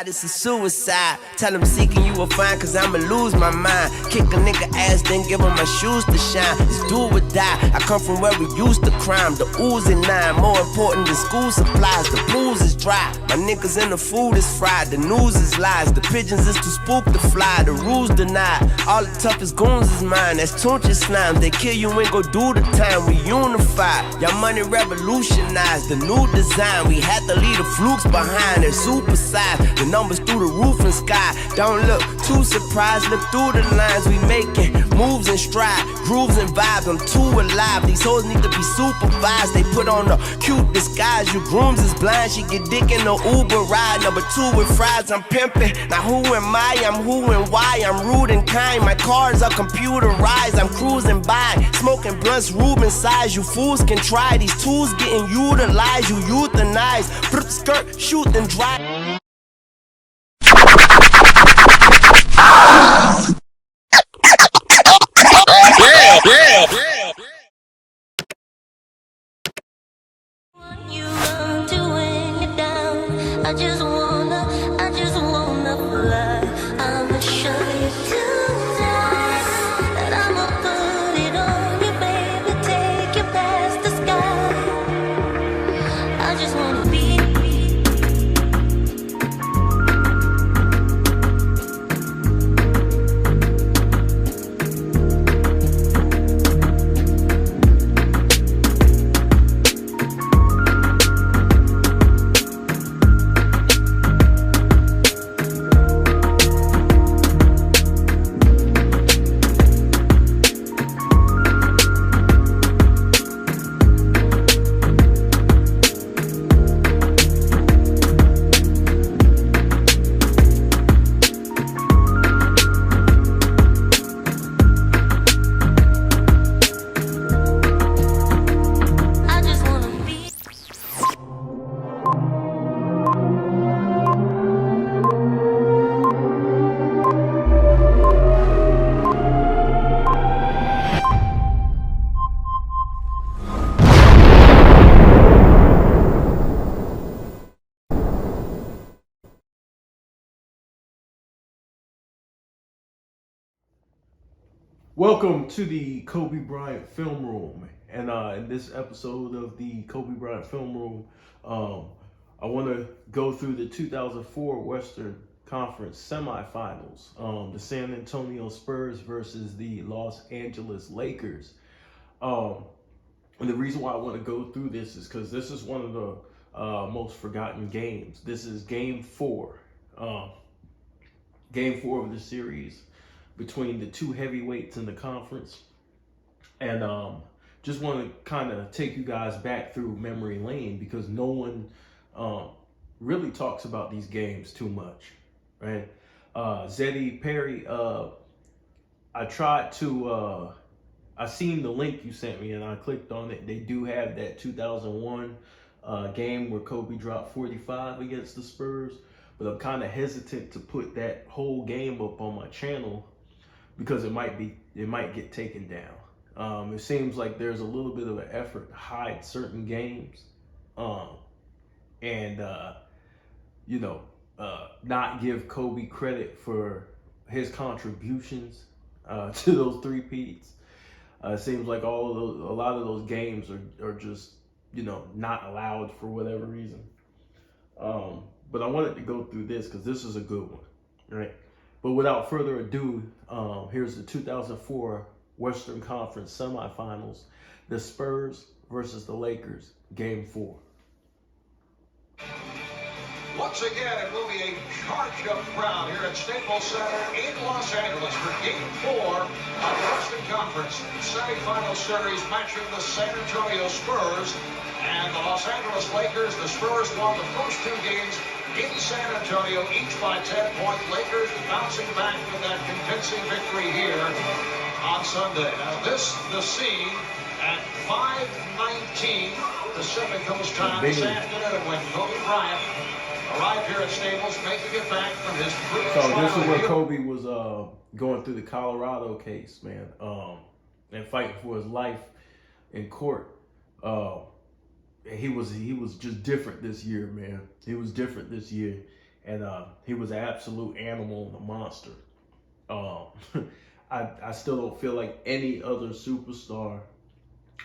homicide, it's a suicide. Tell him seeking you will find, cause I'ma lose my mind. Kick a nigga ass, then give him my shoes to shine. It's do or die, I come from where we used to crime. The ooze and nine, more important than school supplies. The blues is dry, my niggas and the food is fried. The news is lies, the pigeons is too spook to fly. The rules denied, all the toughest goons is mine. That's Tunch slime, they kill you and go do the time. We unified, y'all money revolutionized. The new design, we had to leave the flukes behind. They're supersized, the numbers through the roof and sky. Don't look too surprised, look through the lines. We making moves and stride, grooves and vibes. I'm too alive, these hoes need to be supervised. They put on the cute disguise, you grooms is blind. She get dick in the Uber ride, number 2 with fries. I'm pimping, now who am I? I'm who and why. I'm rude and kind, my cars are computerized. I'm cruising by, smoking blunts, Ruben size. You fools can try, these tools getting utilized. You euthanize, put the skirt, shoot and drive. I just wanna fly. I'ma show you tonight that I'ma put it on you, baby. Take you past the sky. I just wanna be. Welcome to the Kobe Bryant Film Room, and in this episode of the Kobe Bryant Film Room, I want to go through the 2004 Western Conference Semifinals, the San Antonio Spurs versus the Los Angeles Lakers. And the reason why I want to go through this is because this is one of the most forgotten games. This is Game 4, Game 4 of the series between the two heavyweights in the conference. And just want to kind of take you guys back through memory lane because no one really talks about these games too much, right? Zeddy Perry, I tried to, I seen the link you sent me and I clicked on it. They do have that 2001 game where Kobe dropped 45 against the Spurs, but I'm kind of hesitant to put that whole game up on my channel because it might get taken down. It seems like there's a little bit of an effort to hide certain games, and not give Kobe credit for his contributions to those three-peats. It seems like a lot of those games are just not allowed for whatever reason. But I wanted to go through this because this is a good one, right? But without further ado, here's the 2004 Western Conference Semifinals, the Spurs versus the Lakers, Game 4. Once again, it will be a charged-up crowd here at Staples Center in Los Angeles for Game 4 of the Western Conference Semifinal Series matching the San Antonio Spurs and the Los Angeles Lakers. The Spurs won the first 2 games in San Antonio, each by 10 points. Lakers bouncing back with that convincing victory here on Sunday. Now this, the scene at 5:19 Pacific Coast time this afternoon when Kobe Bryant arrived here at Staples, making it back from his So this is where Kobe was going through the Colorado case, man, and fighting for his life in court. He was just different this year, man. He was different this year. and he was an absolute animal and a monster. I still don't feel like any other superstar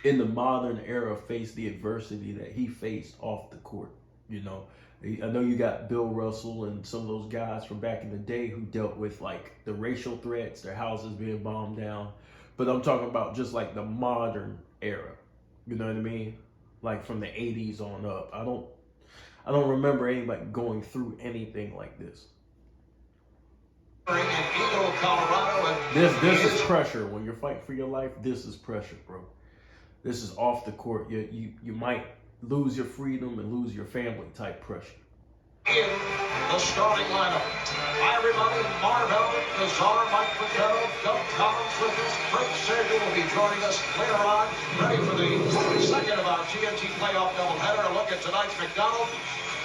in the modern era faced the adversity that he faced off the court. You know, I know you got Bill Russell and some of those guys from back in the day who dealt with like the racial threats, their houses being bombed down, but I'm talking about just like the modern era. You know what I mean? Like from the 80s on up. I don't remember anybody going through anything like this. This is pressure. When you're fighting for your life, this is pressure, bro. This is off the court. You might lose your freedom and lose your family type pressure. In the starting lineup, everybody, Marvell, Nazar, Mike Patel, Doug Collins with us. Frank Sager will be joining us later on. Ready for the second of our TNT playoff doubleheader. A look at tonight's McDonald.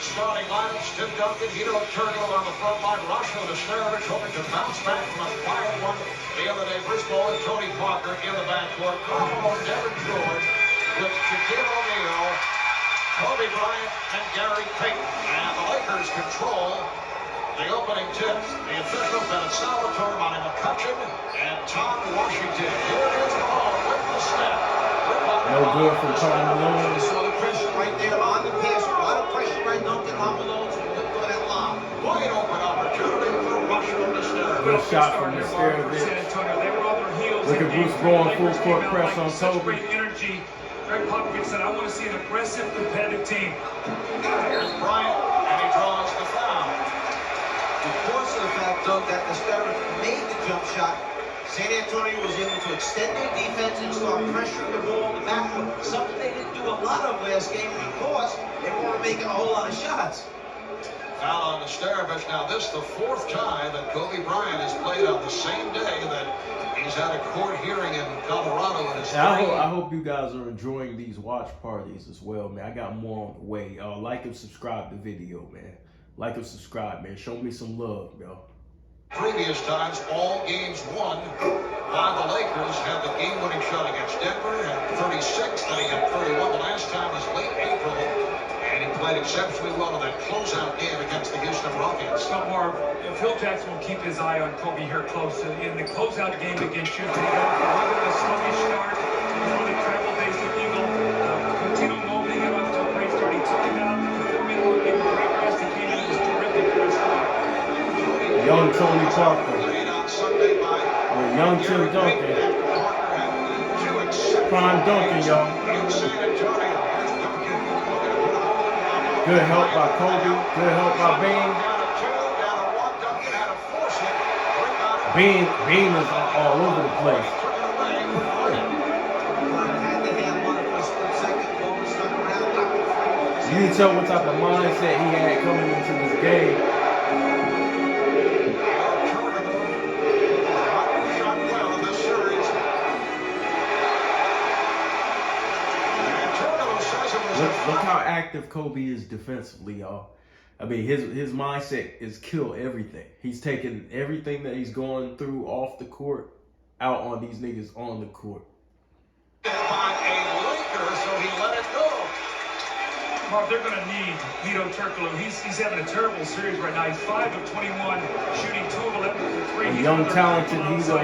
Starting lineup, Tim Duncan, Hito Turner on the front line, Roscoe Nesterovich hoping to bounce back from a quiet one the other day. Briscoe and Tony Parker in the backcourt. Devin George with Shaquille O'Neal, Kobe Bryant, and Gary Payton. And the Lakers control the opening tip. The officials have Salvatore Monty McCutcheon and Tom Washington. Here it is all with the step. No good from Tom Malone. You saw the pressure right there on the pass. A lot of pressure right now to Tom Malone for that lob. Wide open opportunity for Roscoe Nesterovich. Good shot from Nesterovich. Look at Bruce going full court press on Kobe. Great energy. Greg Popovich said, I want to see an aggressive, competitive team. Here's Bryant, and he draws the foul. Because of the fact, Doug, that Nesterovich made the jump shot, San Antonio was able to extend their defense and start pressuring the ball in the backcourt. Something they didn't do a lot of last game because they weren't making a whole lot of shots. Foul on Nesterovich. Now, this is the fourth time that Kobe Bryant has played on the same day that he's had a court hearing in Colorado. And I hope you guys are enjoying these watch parties as well, man. I got more on the way. Like and subscribe to the video, man. Like and subscribe, man. Show me some love, yo. Previous times, all games won by the Lakers. Had the game-winning shot against Denver, had 36, then he had 31. The last time was late April, and he played exceptionally well in that closeout game against the Houston Rockets. Scott Marv, Phil Jackson will keep his eye on Kobe here close. In the closeout game against Houston, he got a little bit of a sluggish start before the travel days of Eagle. Coutinho Mobley got off to a great start. He took him out, 4 minutes, gave him a great rest. He came in and was terrific for his squad. Young Tony Parker. Or young Tim Duncan. Prime Duncan, y'all. Good help by Kobe. Good help by Bean. Bean is all over the place. You can tell what type of mindset he had coming into this game. Look how active Kobe is defensively, y'all. I mean, his mindset is kill everything. He's taking everything that he's going through off the court out on these niggas on the court. By a Laker, so he let it go. Mark, they're going to need Hito Turkoglu. He's having a terrible series right now. He's 5 of 21, shooting 2 of 11 for 3. A young, talented Hito,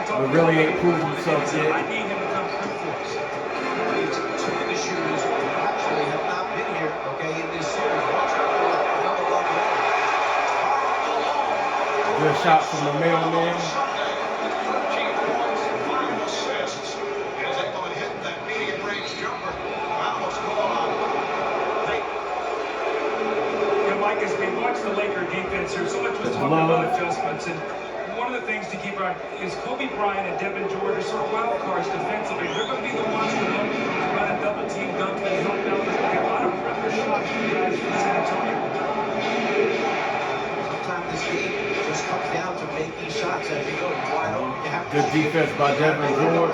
but really ain't proven himself yet. I need him to come through for us. Two of the shooters actually have not been here, okay, in this series. Good shot from the mailman. 13 points, 5 assists. He was able to hit that medium range jumper. Wow, what's going on? Yeah, Mike, as we watch the Laker defense here, so much was talking about adjustments, and one of the things to keep on is Kobe Bryant and Devin George are sort of wild cards defensively. They're going to be the ones to look to run a double team Duncan and help out. There's going to be a lot of perimeter shots from the guys from San Antonio. Sometimes this game just comes down to making shots as you go wide open. You have Good defense by Devin George.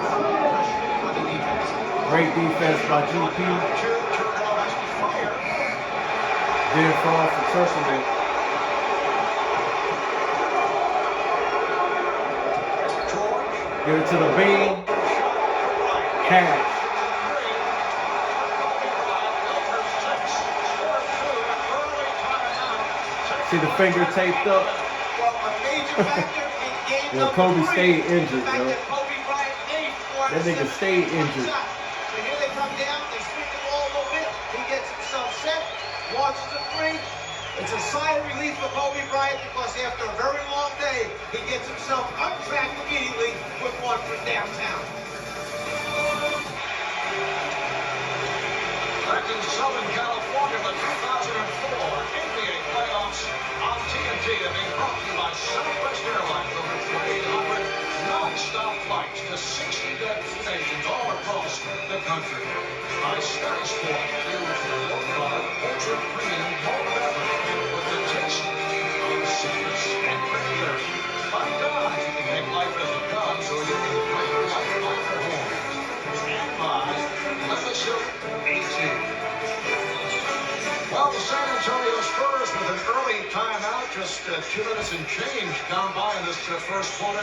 Great defense by GP. Didn't fall for Turkoglu. Give it to the beam. Cash. See the finger taped up? Well, a major factor in game Yeah, number Kobe 3 stayed is the injured, fact yo. that Kobe Bryant made four That nigga stayed 73 injured. shots. So here they come down, they swing the ball a little bit, he gets himself set, launches a three. It's a sigh of relief for Kobe Bryant because after a very long day, he gets himself untracked immediately with one from downtown. Back in Southern California, the 2004 NBA playoffs on TNT are being brought to you by Southwest Airlines. Over 2,800 non-stop flights to 60 destinations all across the country. By Sky Sports, new four-car ultra premium home beverage with the taste of citrus and cranberry. By God, you can make life as it comes, so you can bring life back to home. And by Leathership 18. Well, the San Antonio Spurs with an early timeout, just 2 minutes and change gone by in this first quarter.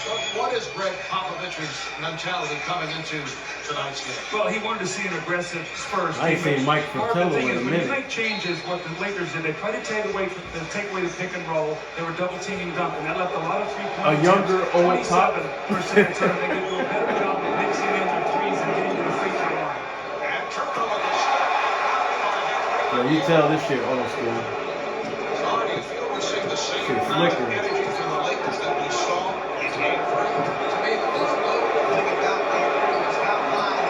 But what is Greg Popovich's mentality coming into tonight's game? Well, he wanted to see an aggressive Spurs team. I ain't seen Mike Part of Fratello the thing in a is when you minute. make changes, what the Lakers did, they tried to take away the pick and roll. They were double teaming Duncan. That left a lot of A 3-point younger old 27 Pop. for San Antonio. They could do a better job of mixing in their threes and getting to the free throw line. And Turco with the step. Yeah, you tell this shit old school. How do you feel we're seeing the same Shit kind of flickering. energy from the Lakers that we saw in Game 3? To me, there's no thing about Game 3 was how high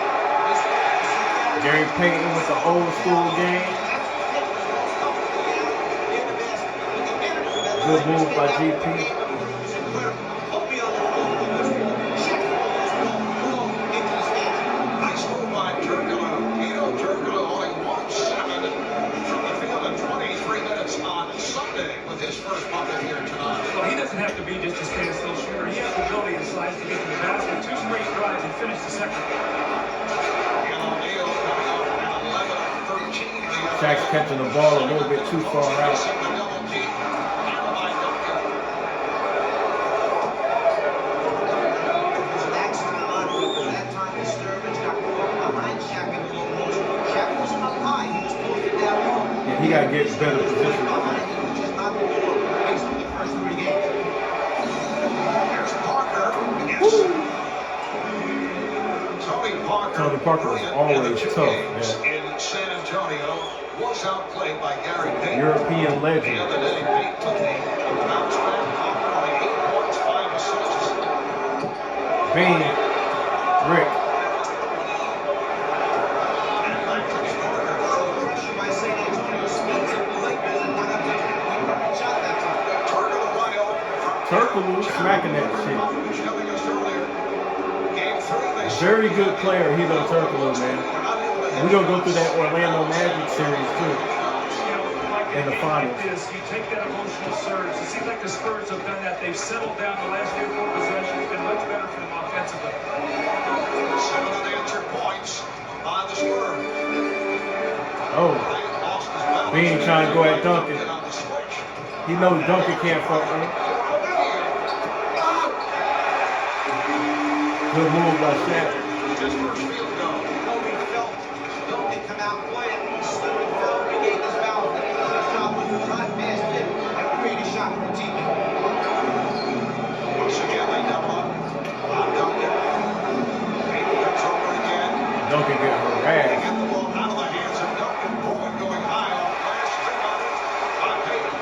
this was. Gary Payton with the old school game. Good move by GP. Nice move by Turco. Turco only 1-7 from the field in 23 minutes on Sunday with his first bucket here tonight. Well, he doesn't have to be just a standstill shooter. He has the ability and size to get to the basket. 2 straight drives and finish the second. O'Neal coming off an 11-13 lead. Shaq's catching the ball a little bit too far out. Facing the double team. Handled by Duncan. That's time on that time Disturbance got caught behind Shaq in the low post. Shaq wasn't up high, he was posted down low. Yeah, he gotta get better position. Behind him, which is not the door based on the first 3 games. Here's Parker. Yes. Tony Parker was brilliant in the always 2 tough, games in San Antonio. Was outplayed by Gary Payton. European The legend. other day, Payton took a bounce back. Parker only 8 points, 5 assists. Bing. Rick. And back to Parker. Pressure by San Antonio speeds up the Lakers and went up to 3-point shot that time. Turner wide open. Turkoglu smacking that shit. Who's telling us earlier. Game 3, they Very good player, Hilo Turkoglu, man. We're gonna go through that Orlando Magic series too. You know, like In the a game finals. like this, you take that emotional surge. It seems like the Spurs have done that. They've settled down the last 3 or 4 possessions. It's been much better for them offensively. 7 unanswered points by the Spurs. Oh, Bryant lost his balance. Bean trying to go at Duncan. Get on the switch. he knows Duncan can't fuck with him. Good move by Shaq. His first field goal. Kobe felt Duncan come out quiet, stood and fell, regained his balance, and his job was to drive past him and create a shot for a teammate. Once again, they double up on Duncan. Payton comes over again. Duncan get They harassed. get the ball out of the hands of Duncan. Bowen going high off glass. Rebounded by Payton.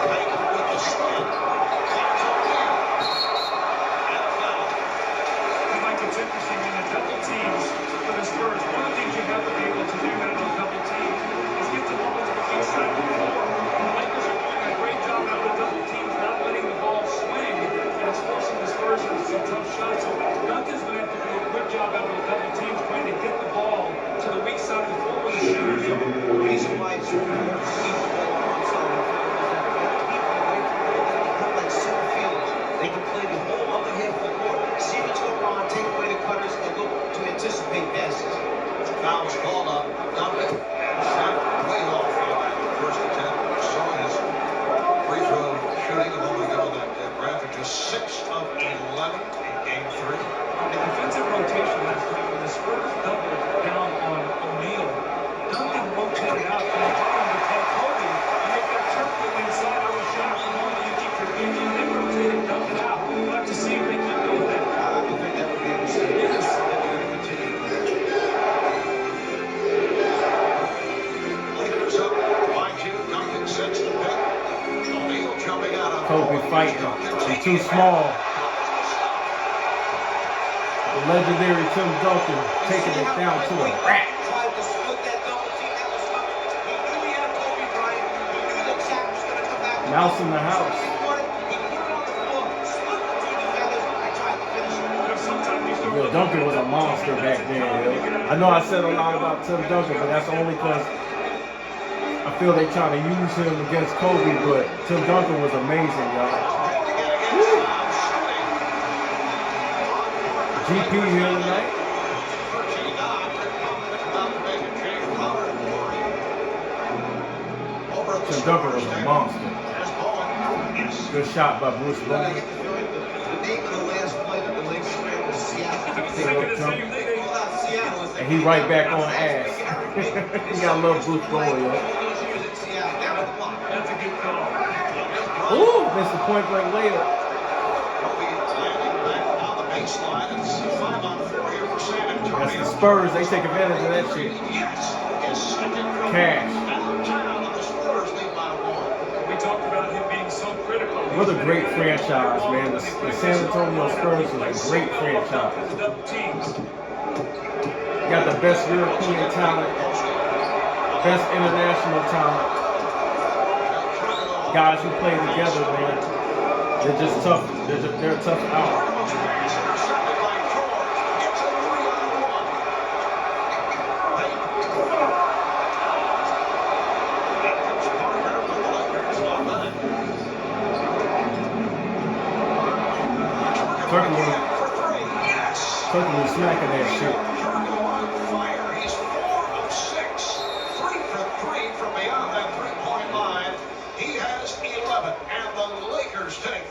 Payton with the spin. Finds O'Neal. And a foul. Mike, it's interesting in the double teams for the Spurs. One of the things you have to be able to do in a double team is get the ball to the inside of the floor. And the Lakers are doing a great job out of the double teams, not letting the ball swing, and it's forcing the Spurs into some tough shots. So Duncan jumping out of Kobe fighting. He's too small. The legendary Tim Duncan taking it down to a rat. Tried to split that double team. That was tough. He knew he had Kobe Bryant. He knew that Shaq was going to come back. Mouse in the house. He put it on the floor, split the two defenders, and tried to finish him. Yo, Duncan was a monster back then. Yo. I know I said a lot about Tim Duncan, but that's only because I feel they trying to use him against Kobe, but Tim Duncan was amazing, y'all. GP here tonight. Tim Duncan was a monster. Good shot by Bruce I Bowen. get the feeling the name of the last play that the Lakers ran was Seattle. Seattle. And he right back on ass. He got a little Bruce Bowen, yo. That's a good call. Ooh, missed the point blank layup. That's the Spurs. They take advantage of that shit. Cash. We talked about him being so critical. What a great franchise, man. The San Antonio Spurs was a great franchise. Double teams. Got the best European talent, best international talent. Guys who play together, man. They're just tough. They're tough out. Turkey was smacking that shit. He's 4 of 6. 3 for 3 from beyond that three-point line. He has 11, and the Lakers take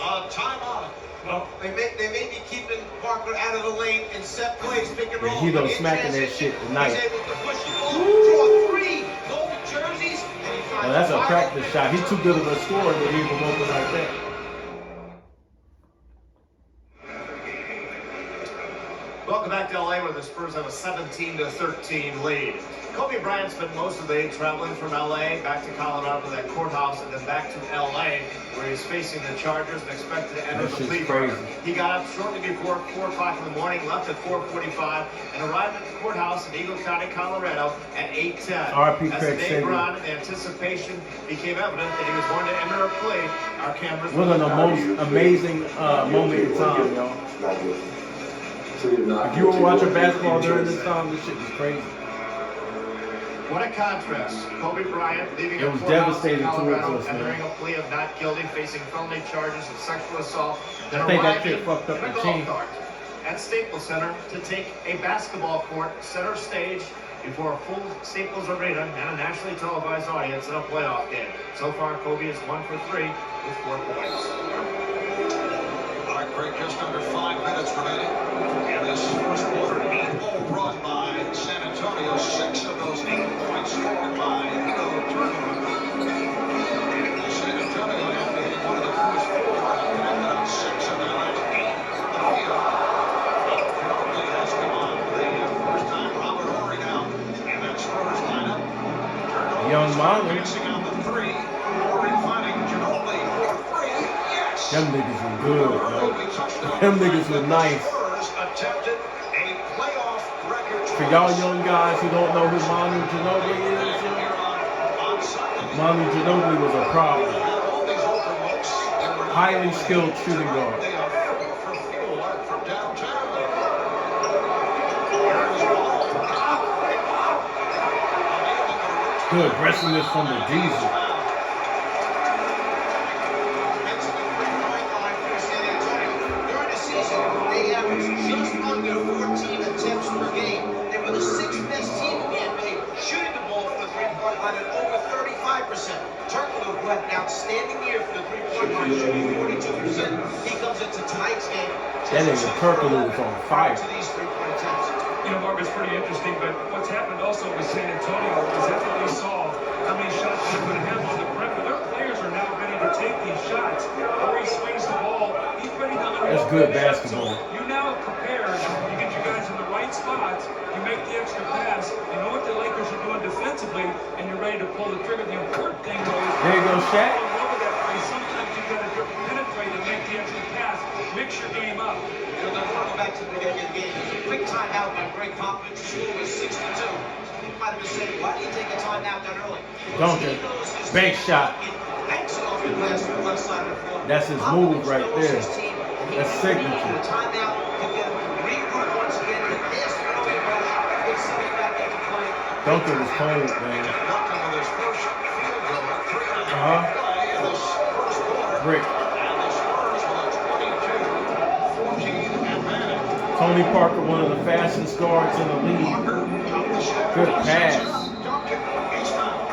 a timeout. Well, They may be keeping Parker out of the lane and set plays, pick and roll. Yeah, he done but in smacking that transition, shit tonight. He's able to push the ball, draw 3 gold jerseys, and he finds Now that's a fire. practice shot. He's too good of a scorer to leave him open like that. Welcome back to LA, where the Spurs have a 17-13 lead. Kobe Bryant spent most of the day traveling from LA back to Colorado to that courthouse and then back to LA, where he's facing the Chargers and expected to enter That the shit's plea crazy. bargain. He got up shortly before 4 o'clock in the morning, left at 4:45, and arrived at the courthouse in Eagle County, Colorado at 8:10. R.I.P. As Craig the day Sager. went on, anticipation became evident that he was going to enter a plea. Our cameras What an most amazing moment in time, y'all. If you were watching basketball during this time, this shit was crazy. What a contrast. Kobe Bryant leaving It a was courthouse in devastating towards Colorado, us, man. entering a plea of not guilty, facing felony charges of sexual assault. Then I think that arriving shit fucked up in a the golf team. cart at Staples Center to take a basketball court center stage before a full Staples Arena and a nationally televised audience in a playoff game. So far, Kobe is 1 for 3 with 4 points. All right, Greg, just under 5 minutes remaining. And this first quarter, 8-0 run by San Antonio. 6 of those 8 points scored by Hito Turner. San Antonio after hitting one of the first 4, connected on 6 of their last 8 from the field. Ginobili has come on for the first time. Robert Horry now in that Spurs lineup. Young Marlon. Missing on the 3. Horry finding Ginobili for 3. Yes! Them niggas were good, yo. Them niggas were nice. For y'all young guys who don't know who Manu Ginobili is, yo, Manu Ginobili was a problem. Highly skilled shooting guard. Good aggressiveness from the Diesel. During the season, they averaged just under 14 attempts per game. They were the 6th best team in the NBA, shooting the ball from the three-point line at over 35%. Turkoglu, who had an outstanding year for the three-point line, shooting 42%. He comes into tonight's game. That nigga Turkoglu was on fire. To these three-point attempts. you know, Mark, it's pretty interesting, but what's happened also with San Antonio is after we saw how many shots they're going to have on the perimeter, their players are now ready to take these shots. Where he swings the ball, he's ready to unload That's good that shot. basketball. So you now are prepared, you get your guys in the right spots, you make the extra pass, you know what the Lakers are doing defensively, and you're ready to pull the trigger. The important thing, though, is There you go, Shaq. over that tried to say, why did you take a timeout that early? Duncan, bank shot. Banks it off the glass on the left side of the floor. That's his move right there. That's signature. A timeout to get him to regroup once again. He passed the early rush. Gets something back into play. Duncan was cold, man. Duncan with his first field goal at 3.5 play in this first quarter. Brick. And the Spurs with a 22-14 advantage. Tony Parker, one of the fastest guards in the league. Parker up the step. Good pass. Duncan, he's fouled.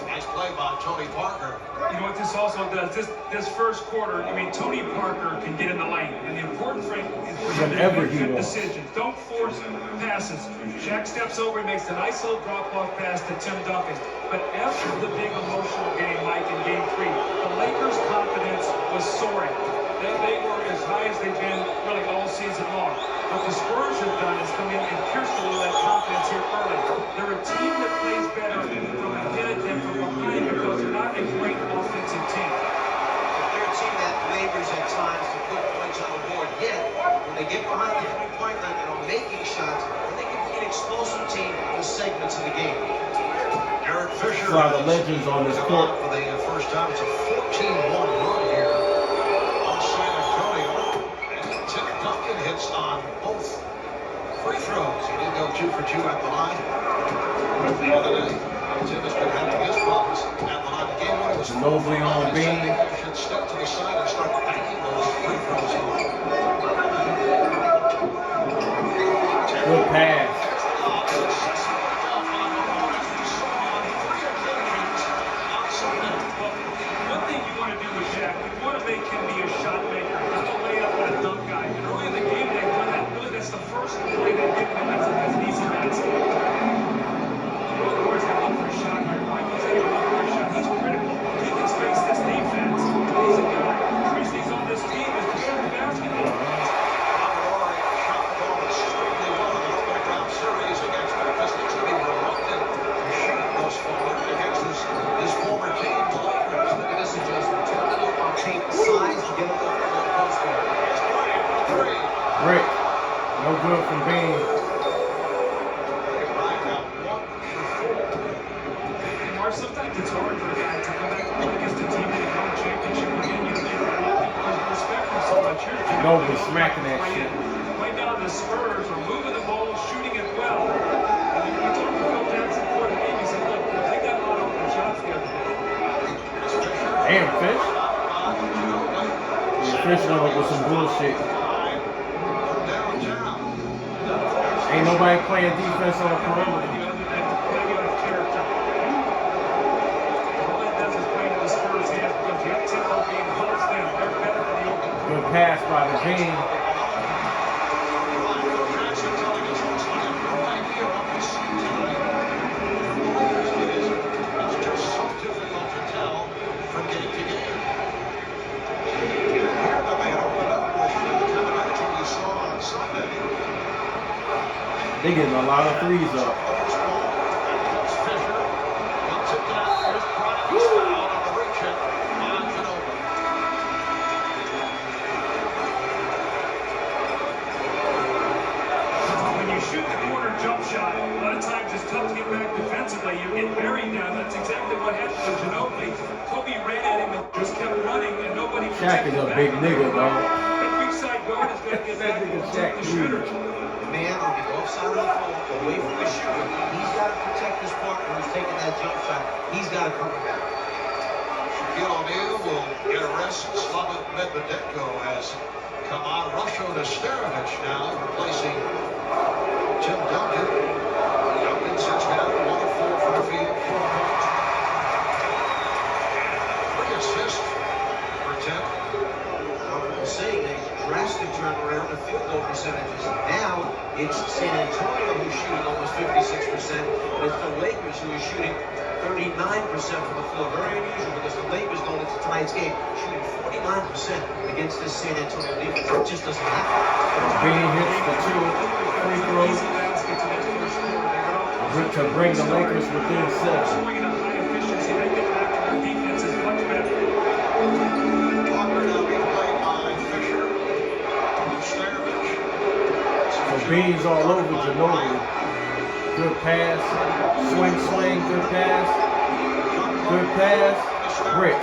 Nice play by Tony Parker. You know what this also does? This first quarter, I mean, Tony Parker can get in the lane. And the important thing is to Whenever make he good wants. decisions. Don't force passes. Shaq steps over and makes a nice little drop-off pass to Tim Duncan. But after the big emotional game, Mike, in Game 3, the Lakers' confidence was soaring. They were as high as they've been really all season long. What the Spurs have done is come in and pierce a little of that confidence here early. They're a team that plays better from ahead than from behind because they're not a great offensive team. They're a team that labors at times to put points on the board. Yet, when they get behind the three-point line and are making shots, they can be an explosive team in segments of the game. Eric Fisher. A lot of legends on this court. For the first time, it's a 14-1 run here on San Antonio. And Tim Duncan hits on both free throws. He did go 2 for 2 at the line the other day. Tim has been having his problems at the line. The game winner was Ginobili on Bean. should step to the side and start banging those free throws home. Good pass. One thing you want to do with Shaq, you want to make him be a shot maker, not a layup and a dunk guy. And early in the game, they've done that. Really, that's the first play they've given him as an easy basket. Of course, they look for a shot. Mike was able to look for a shot. He's critical. He can space this defense. He's a guy. Christie's on this team is to shoot the basketball. Shot the ball extremely well in the opening round series against Memphis. Looks to be reluctant to shoot thus far against his former team, the Lakers. Look at this adjustment. Turn the loop on tape, size to get up off the low post there. It's Bryant for 3. Brick. No good from Bean. Bryant got 1 for 4. And Mark, sometimes it's hard for a guy to come back against a team that has won a championship again. You respect him so much. Here's Ginobili smacking that shit. Right now, the Spurs are moving the ball, shooting it well. And then we talked to Phil Jackson before the game. He said, look, they got a lot of open shots the other day. Damn, Fish. Yeah, Fish done up with some bullshit. Downtown. Ain't nobody playing defense on the perimeter. Other than playing out of character. All that does is play to the Spurs' hands because the up-tempo game helps them. They're better than the open. Good pass by the Bean. Jackson telling us looks like no idea what we see tonight. It's just so difficult to tell from game to game. Here that they opened up with the kind of action you saw on Sunday. They getting a lot of threes up. First ball, and comes Fisher. He'll tip it out. Here's Bryant. He's fouled on the reach in on Ginobili. When you shoot the corner jump shot, a lot of times it's tough to get back defensively. You get buried down. That's exactly what happened with Ginobili. Kobe ran at him and just kept running, and nobody Shaq is protected a back. big nigga, dog. That weak side guard is going to get back and protect the shooter. The man on the offside of the floor, away from the shooter, he's got to protect his partner who's taking that jump shot. He's got to come back. Shaquille O'Neal will get a rest. Slava Medvedenko has come on. Rusho Nesterovic now replacing Tim Duncan. Duncan sits down 1 of 4 from the field, 4 points. 3 assists for Tim. I'm saying a drastic turnaround in field goal percentages. Now it's San Antonio who's shooting almost 56%, and it's the Lakers who are shooting 39% from the floor. Very unusual because the Lakers going into tonight's game shooting 49% against this San Antonio defense. It just doesn't happen. Bean hits the 2 free throws Easy baskets in that first quarter. to bring the Lakers within 7. Scoring at a high efficiency, they get back to their defense is much better. Walker now being played by Fisher. Nesterovic. So Bean's all over Ginobili. Good pass. Swing, swing. Good pass. Good pass. Brick.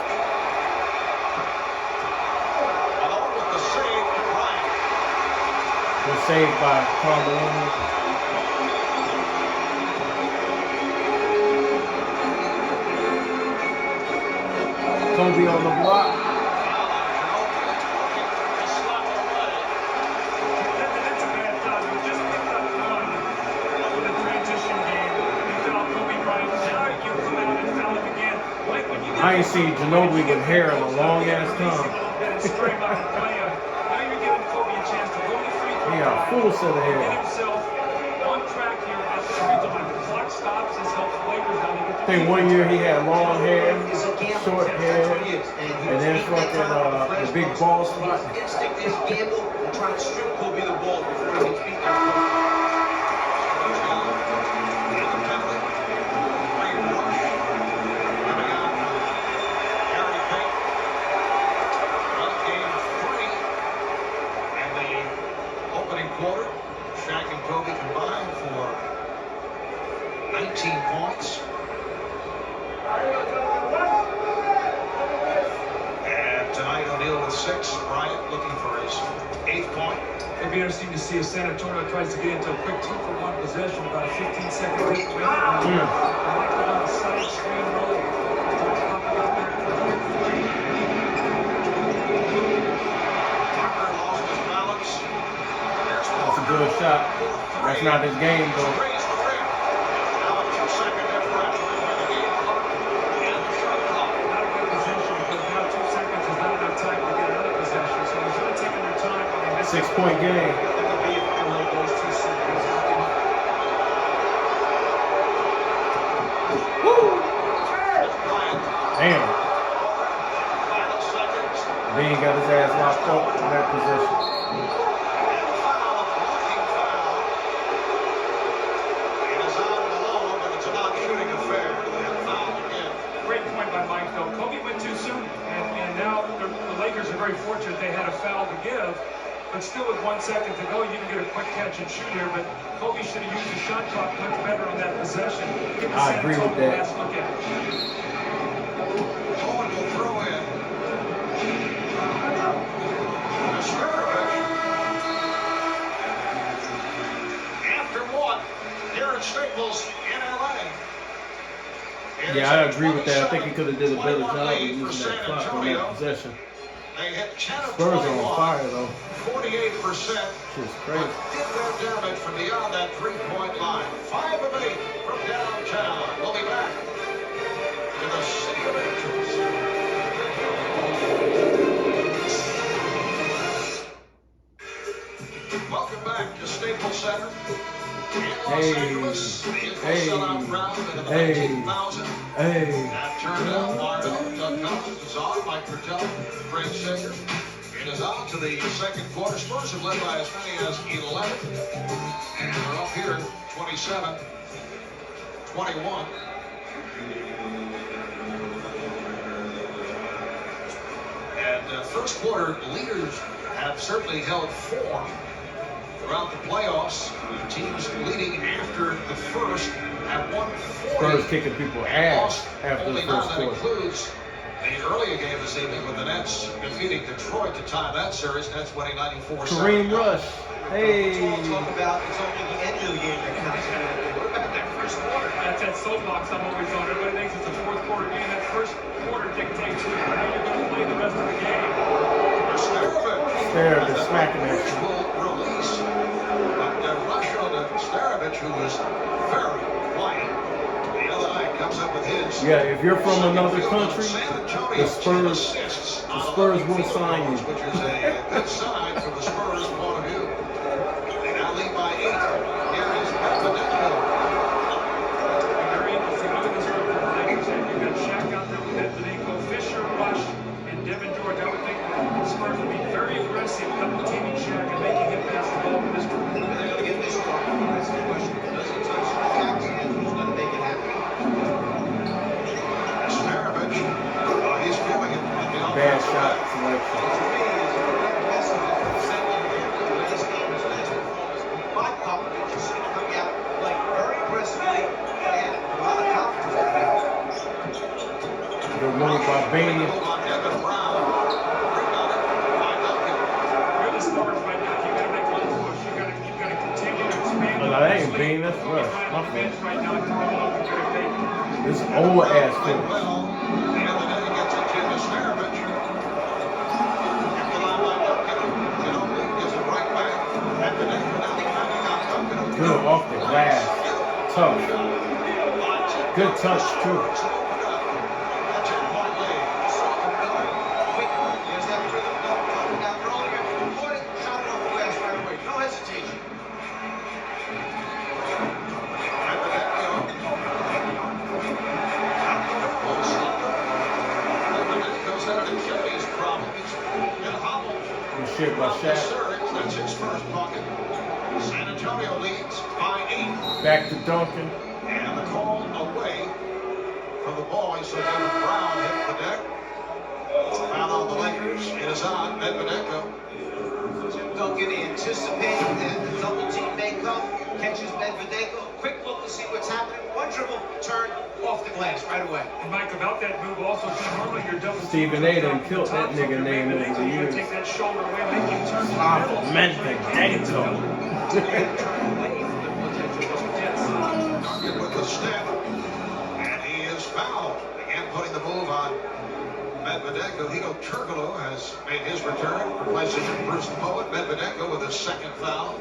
Along with the save to Bryant. Good save by Carmelo. Kobe on the block. That's a bad time. You just picked up one in the transition game. You foul Kobe Bryant. Now you come out and foul him again. Like when you get I ain't seen Ginobili with hair in a long ass time. and spray him out and play him. Now you're giving Kobe a chance to go to free throw. He got a full set of Get hair. himself on track here at the free throw line. The clock stops. This helps the Lakers now. They get I think one year he had long hair, It's a gamble. short That's hair, what he is. and then fucking the big ball spot. His instinct is gamble and try to strip Kobe the ball before he gets beat by Kobe. Quarter, Shaq and Kobe combined for 19 points. And tonight O'Neal with 6. Bryant looking for his 8th point. It'd be interesting to see if San Antonio tries to get into a quick 2-for-1 possession, about a 15-second lead with it. I like the little side screen roll. Tucker lost his balance. That's a good shot. That's not his game though. Raise the rim. Now a 2-second differential for the game clock and the shot clock. Not a good possession because now 2 seconds is not enough time to get another possession. So they're really taking their time when they miss 6-point game. Damn. Final seconds. Bean got his ass locked up in that position. And a foul, blocking foul. It is out and alone, but it's a non-shooting affair. And foul again. Great point by Mike, though. Kobe went too soon, and now the Lakers are very fortunate they had a foul to give. But still, with 1 second to go, you can get a quick catch and shoot here. But Kobe should have used the shot clock much better on that possession. Give the I San agree with Antonio that. last look at it. Owen will throw in. After one, here at Staples in LA. It Yeah, is I a agree with that. I think he could have did a better 27-21 job of lead for using that San clock on Antonio. that possession. They hit 10 of Spurs are 21, on fire though. 48%. Shit's But crazy. did their damage from beyond that three-point line. 5 of 8 from downtown. We'll be back to the City of Angels. Welcome back to Staples Center in Los Angeles. The sellout crowd into the 19,000. Hey. That turned out fired up. Doug Collins is on. Mike Bertel, Craig Sager. It is on to the second quarter. Spurs have led by as many as 11. And they're up here 27-21. And first quarter leaders have certainly held form throughout the playoffs. Teams leading after the first have won 40. Spurs kicking people ass after the Only now first that quarter. includes the earlier game this evening with the Nets defeating Detroit to tie that series. Nets winning 94-79. Kareem Rush. Hey. Let's talk about it's only the end of the game that counts. What about that first quarter? That's that soapbox I'm always on. Everybody thinks it's a fourth quarter game. That first quarter dictates how you're going to play the rest of the game. Starovich smacking that shit. Release. But rush on Starovich, who was very quiet the other night, comes up with his. Yeah, if you're from another country, San Antonio, the Spurs will sign you. which is a good sign from the Spurs' point of view. They now lead by 8. Here is Medvedev. Very interesting. Look at this group of the Lakers. You've got Shaq out there with Medvedev, Fisher, Rush, and Devin George. I would think the Spurs would be very aggressive, double-teaming Shaq and making him pass the ball with this group. They're going to get this far. That's the question. Does he touch Shaq's hand? Who's going to make it happen? Starovich, he's feeling it. Bad shot selection. To me, is a precedent of settling here. When this game is last performance by Popovich, you see him coming out like very aggressive Bailey. You're the Spurs right now. You gotta make a little push. You gotta continue to expand. But that ain't Bain, that's Rush. My On the bench fault. right now. This old ass finish. The other day gets it to Desmarovich. After line by Duncan. Ginobili gives it right back. At the net, now defending on Duncan. Good off the glass. Tough. Good touch, too. There's that rhythm talking about earlier. Caught it, shot it off the glass right away. No hesitation. Goes out an Achilles problem. He's been hobbled. Good shit by Shaq. That's his first bucket. San Antonio leads by 8. Back to Duncan. And the call away from the boys. So Devin Brown hit the deck. Foul on the Lakers. It is on Medvedeco. Tim Duncan anticipating that the double team may come. Catches Medvedeco. Quick look to see what's happening. One dribble, turn off the glass right away. And Mike, about that move also, normally your double Stephen A. done killed that nigga name over the years. Take that shoulder away, make him turn to the Ah, middle. Medvedeco. Duncan with the step. And he is fouled. Again, putting the move on Medvedeco. Hito Turkoglu has made his return, replacing Bruce Bowen. Medvedeco with his second foul.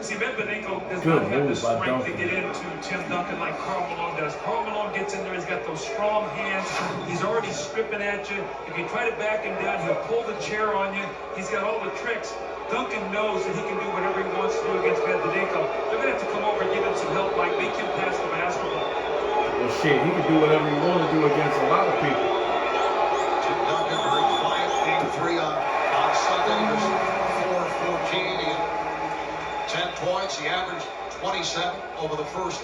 See, Medvedeco does Good not have the move by strength to Duncan. get into Tim Duncan like Karl Malone does. Karl Malone gets in there, he's got those strong hands, he's already stripping at you. If you try to back him down, he'll pull the chair on you. He's got all the tricks. Duncan knows that he can do whatever he wants to do against Medvedeco. They're going to have to come over and give him some help, like make him pass the basketball. Well, shit, he can do whatever he want to do against a lot of people. Tim Duncan very quiet, game 3 on Sunday. He was 4-14. He had 10 points. He averaged 27 over the first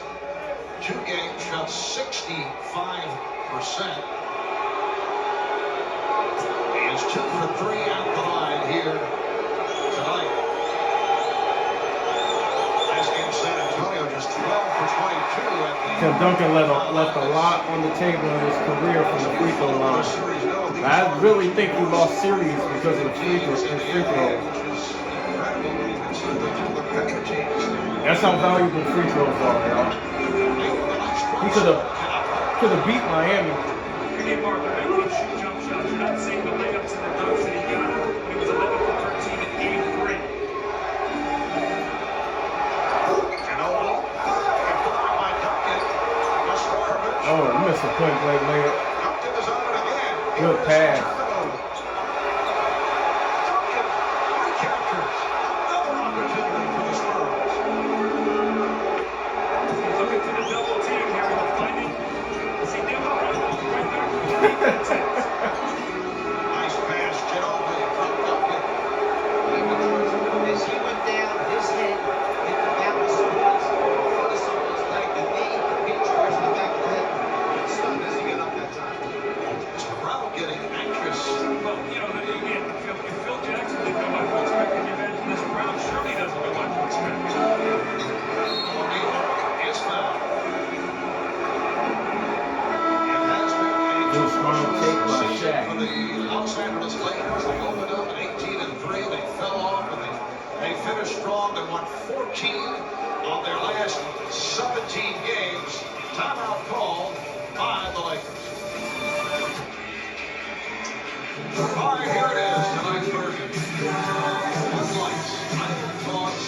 2 games. Shot 65%. He is 2 for 3 at the line here tonight. Last game, San Antonio just 12 for 22 at the Tim Duncan left a lot on the table in his career from the free throw line. I really think he lost series because of the free throw. That's how valuable free throws are, y'all. He could have beat Miami. You need Mark to make those shoot jump shots. You're not seeing the layups and the dunks that he got when he was 11 for 13 in game 3. Ginobili, applied by Duncan. Desmarovich. Oh, he missed a point blank layup. Duncan is on it again. Good pass. Duncan recaptures another opportunity for the Spurs. He's looking to the double team here. He'll find him. See, Devin Brown goes right back to the defense. Nice pass, Ginobili from Duncan. As he went down, his head hit the back of someone's, in front of someone's leg, the knee hit George in the back of the head. Got stunned as he got up that time. This crowd getting anxious. Well, you know, again, if Phil Jackson didn't know what to expect, can you imagine this Brown surely doesn't know what to expect. O'Neal is fouled. It has been a Good strong take by season Shaq. for the Los Angeles Lakers. They opened up at 18-3. They fell off, but they finished strong. They won 14 of their last 17 games. Timeout called by the Lakers. All right, here it is, tonight's version. Floodlights, idle thoughts.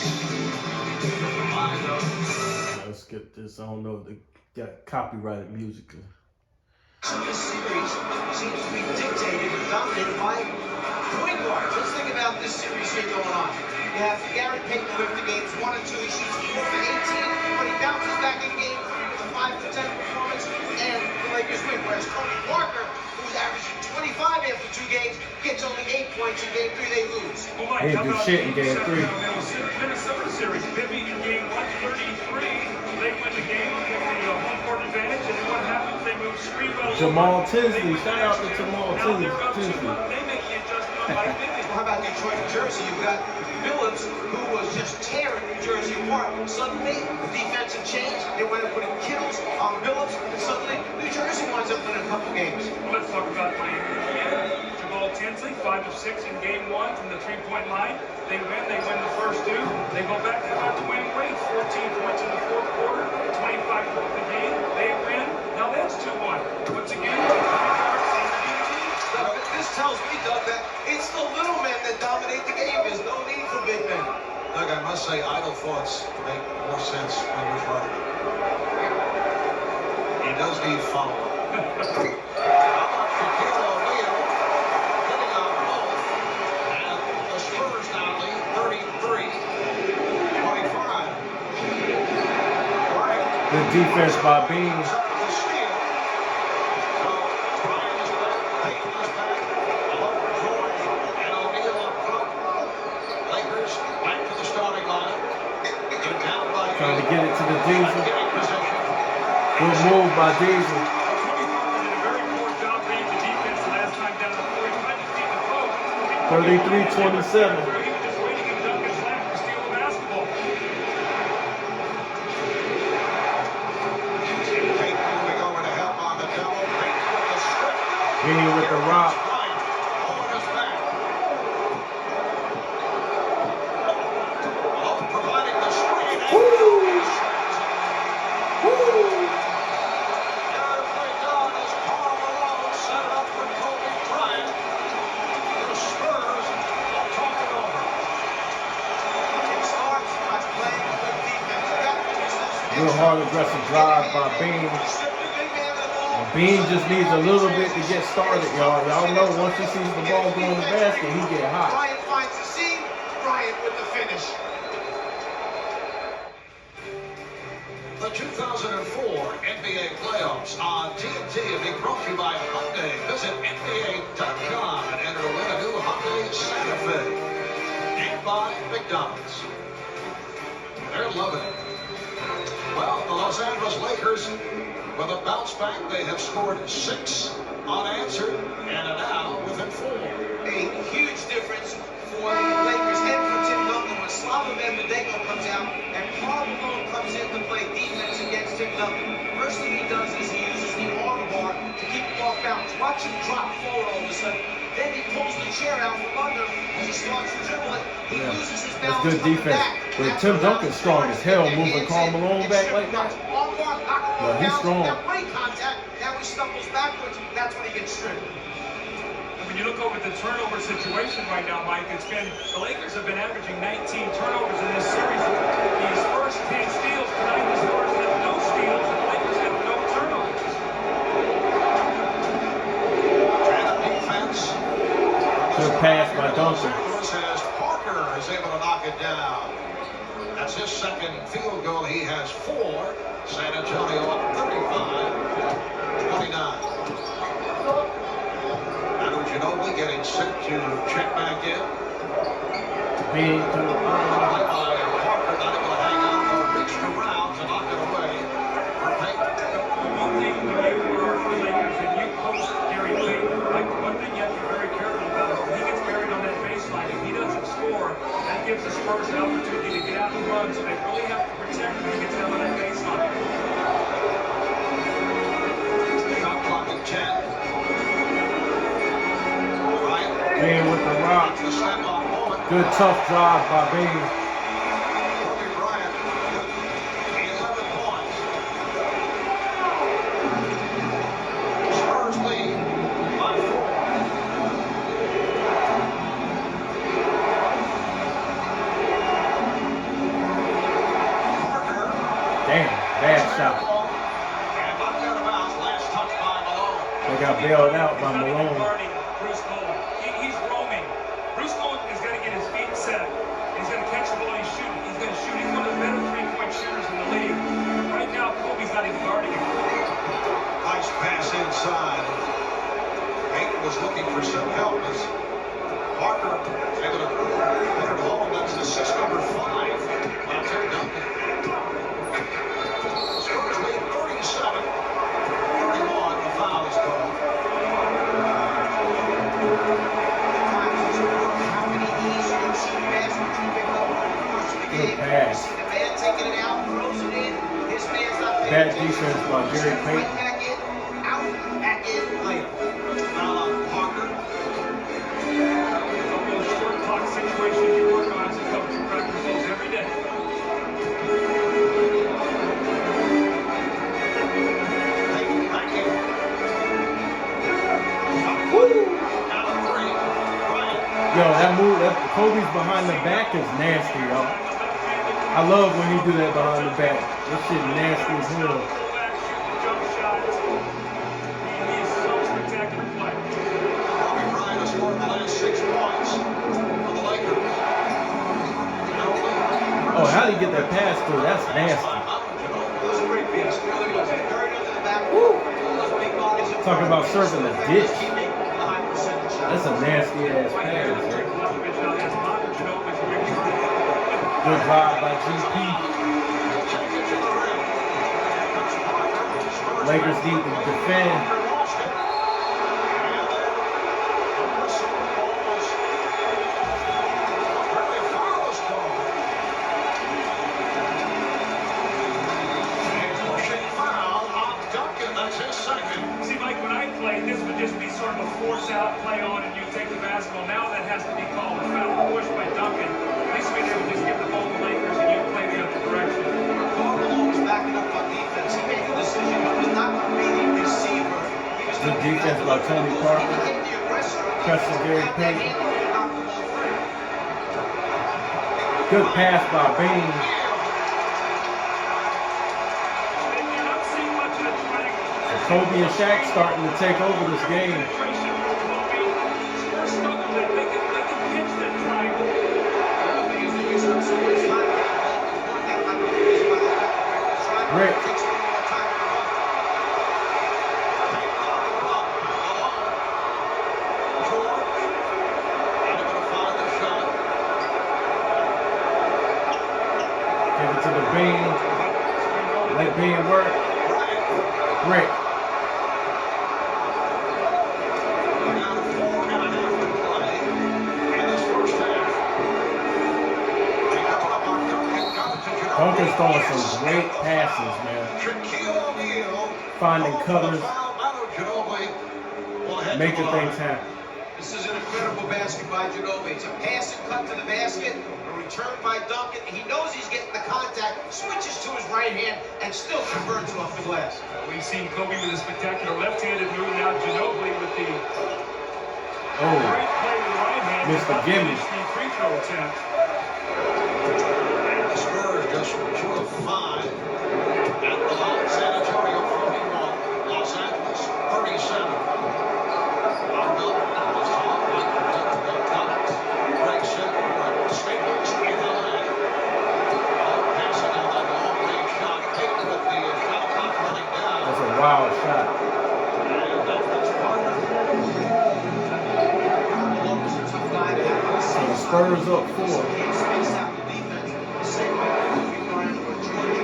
Let's get this. I don't know if they got copyrighted music. This series seems to be dictated and dominated by point guards. Let's think about this series here going on. You have Gary Payton with the games 1 and 2. He shoots 4 for 18, but he bounces back in game 3 with a 5 for 10 performance, and the Lakers win. Whereas Tony Parker, who's averaging 25 after 2 games, gets only 8 points in game 3. They lose. Well, Mike, He how didn't do about shit in game 3. Minnesota series, Bibby in game 133. They win the game, get the home court advantage, and what happens? They move Screamo. Jamal Tinsley. Shout out to Jamal Now they're up Tinsley. 2-1. They make the adjustment on How about Detroit, New Jersey? You've got Phillips, who was just tearing New Jersey apart. Suddenly, the defensive change. They went and putting Kittles on Phillips, and suddenly New Jersey winds up winning a couple games. Well, let's talk about Miami. Jamal Tinsley, 5 of 6 in game 1 from the three-point line. They win the first 2. They go back to about Dwayne Wade, 14 points in the fourth quarter, 25 points a game. They win. Now that's 2-1. Once again, This tells me, Doug, that it's the little men that dominate the game. There's no need for big men. Doug, I must say, idle thoughts make more sense when you're running. He does need follow-up. How about Shaquille O'Neal hitting on both? And the Spurs now lead 33-25. Good defense by Bean. Trying to get it to the Diesel. Good move by Diesel. 33-27. Bean with the rock. Real hard aggressive drive by Bean. And Bean just needs a little bit to get started, y'all. Y'all know once he sees the ball go in the basket, he get hot. Bryant finds the seam. Bryant with the finish. The 2004 NBA playoffs on TNT will be brought to you by Hyundai. Visit NBA.com and enter to win a new Hyundai Santa Fe. And by McDonald's. They're loving it. Well, the Los Angeles Lakers, with a bounce back, they have scored 6 unanswered and are now within 4. A huge difference for the Lakers and for Tim Duncan when Slava Medvedev comes out and Paul Malone comes in to play defense against Tim Duncan. First thing he does is he uses the arm bar to keep him off balance. Watch him drop forward all of a sudden. Then he pulls the chair out from under as he starts to dribble it. He loses his balance. That's good defense. But Tim Duncan's strong as hell, moving Karl Malone back like that. Yeah, he's strong. Now great contact. Now he stumbles backwards. That's when he gets stripped. When you look over the turnover situation right now, Mike, the Lakers have been averaging 19 turnovers in this series. The Spurs 10 steals. Tonight the Spurs have no steals, and the Lakers have no turnovers. Good pass by Duncan. As Parker is able to knock it down. That's his second field goal. He has 4. San Antonio up 35-29. And would you know, we're getting set to check back in. Bean to the Parker not able to hang on or reached around to knock it away. For Payton. One thing when you are the Lakers and you post Gary Lee, like one thing you have to be very careful about is when he gets buried on that baseline, if he doesn't score, that gives the Spurs an opportunity to get out and run, so they really have to protect him when he gets down on that baseline. Shot clock at 10. Bean with the rock. Good tough drive by Bean. Kobe Bryant, 11 points. Spurs lead by 4. Parker. Damn, bad shot. And knocked out of bounds. Last touch by Malone. They got bailed out by Malone. Bruce Bowen. He's roaming. Bruce Bowen is going to get his feet set. He's going to catch the ball. He's shooting. He's going to shoot. He's one of the better three-point shooters in the league. Right now, Kobe's not even guarding him. Nice pass inside. Payton was looking for some help as Parker able to put it home. That's the 6 number 5. Now Tim Duncan. Spurs lead 37-31. The foul is called. Bad defense by Gary Payton. Back in, out, back in, layup. Foul on Parker. Some of those short clock situations you work on as a coach. You practice those every day. Payton back in. Out of three. Bryant. Yo, that move, that Kobe's behind the back is nasty, yo. I love when he do that behind the back. This shit nasty as hell. Pull back, shoot the jump shots. He is so spectacular play. Kobe Bryant has scored the last 6 points for the Lakers. Oh, how did he get that pass through? That's nasty. It was a great pass. Really was. Buried into the back. Those big bodies in Talking about front. serving a ditch. Keeping the high percentage shot. That's a nasty ass Right here, pass. Drake Popovich now has Martin Ginobili for Ricky Ryan. Good drive by GP. Lakers need to defend. See, Mike, when I played, this would just be sort of a force out, play on, and you take the basketball. Now that has to be called a foul, push by Duncan. At least we would just give the ball to the Lakers and you play the other direction. Carmelo was backing up on defense. He made the decision. He was not going to be the receiver. He was Good going to be defense by Tony He Parker. hit the aggressor. Presses Gary Got that Payton. handle and knocked the ball free. Good pass by Bain. And you're not seeing much of the triangle. Kobe and Shaq starting to take over this game. Penetration for Kobe. Spurs struggle. They can pitch that triangle. They usually use it so much time. That type of use by the back. Rick. It takes a little more time to run. Give it to the Bain. Let Bain work. Rick. Duncan's throwing some great passes, man. Finding cutters, making things happen. This is an incredible basket by Ginobili. It's a pass and cut to the basket, a return by Duncan. He knows he's getting the contact, switches to his right hand, and still converts off the glass. We've seen Kobe with a spectacular left-handed move. Now Ginobili with the Oh, great play with the right hand. Mr. Gimme. The free throw attempt. And the Spurs just 2 of 5 at the line. San Antonio 41, Los Angeles 37. Staples in LA. Passing on that long-range shot. Payton with the shot clock running down. that's a wild shot. And that's Parker. Carmelo was a tough guy to have on the So same the side. Spurs up 4. Can't space out the defense the same way that Kobe Bryant or George.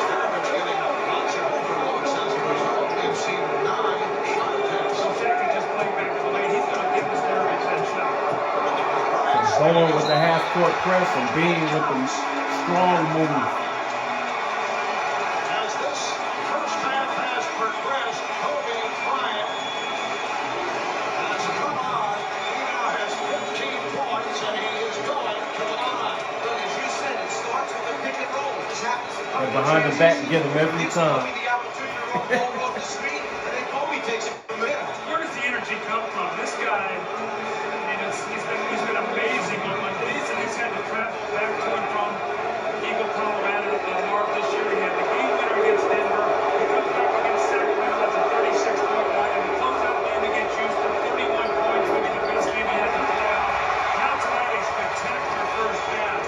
Starovich getting lots of overlooks as a result. We've seen 9 shot attempts. So Shaq is just playing back to the lane. He's going to give Mr. Irving that shot. Bowen with the half-court press and Bean with the strong move. As this first half has progressed, Kobe Bryant has come on. He now has 15 points and he is going to the line. But as you said, it starts with a pick and roll. This happens to Kobe. And behind the back, get him every Gives time. Kobe the opportunity to roll the ball off the screen, and then Kobe takes it from there. Where does the energy come from? This guy, I mean, he's been amazing on Mondays, and he's had to travel back to and from Eagle, Colorado, North this year. He had the game winner against Denver. He comes back against Sacramento. That's a 36-point night. And he closes out the game against Houston. 31 points, maybe the best game he had in the playoff. Now tonight, a spectacular first half.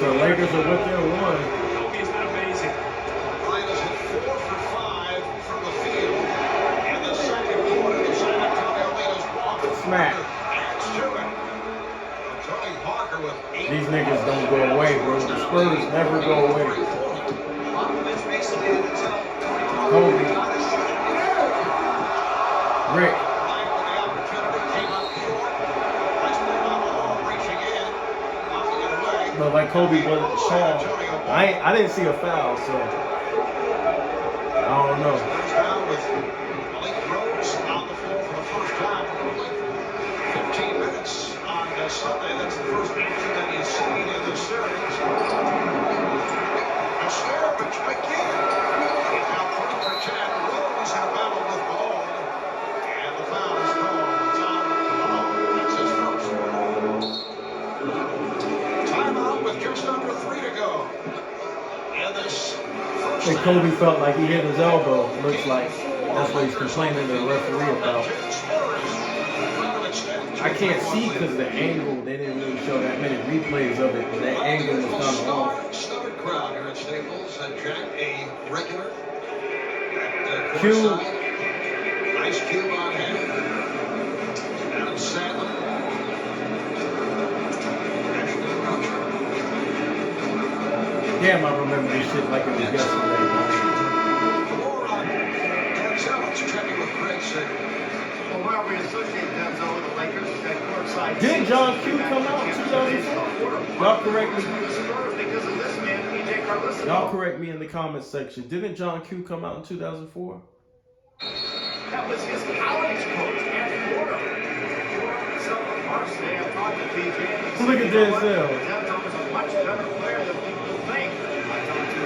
So Lakers are within 1. Kobe's been amazing. Bryant has hit 4 for 5 from the field. In the second quarter, the San Antonio lead is 1. Smack. Adds to it. Tony Parker with 8. These niggas don't go away, bro. The Spurs never go away. Popovich basically had to tell Tony Parker, Kobe. "You gotta shoot it." Rick. Bryant with the opportunity came up short. Nice play by Malone reaching in. why Kobe wasn't called. I didn't see a foul, so I don't know. Spurs down with Malik Rose on the floor for the first time in only 15 minutes on Sunday. That's the first action that he's seen in the series. A snare pitch again. He's now 3 for 10. Rose in a battle with Malone. And the foul is called. It's on Malone. That's his first. Timeout with just under 3 to go. In this I think Kobe felt like he hit his elbow. Looks like that's what he's complaining to the referee about. I can't see because of the angle. They didn't really show that many replays of it. But that angle was kind of off. Stomach crowd here at Staples. Jack, a regular. Q. Ice Cube on hand. Adam Sandler. Ashton Kutcher. Damn, I remember this shit like it was yesterday. More on Denzel. It's checking with Greg Sager. Well, while we associate Denzel with the Lakers, that courtside. Didn't John Q come out in 2004? Y'all correct me. Because of this man, EJ Carlson. Y'all correct me in the comments section. Didn't John Q come out in 2004? That was his college coach at Florida. So, varsity, I talked to PJ. Look at Denzel. Denzel was a much better player than people think. I talked to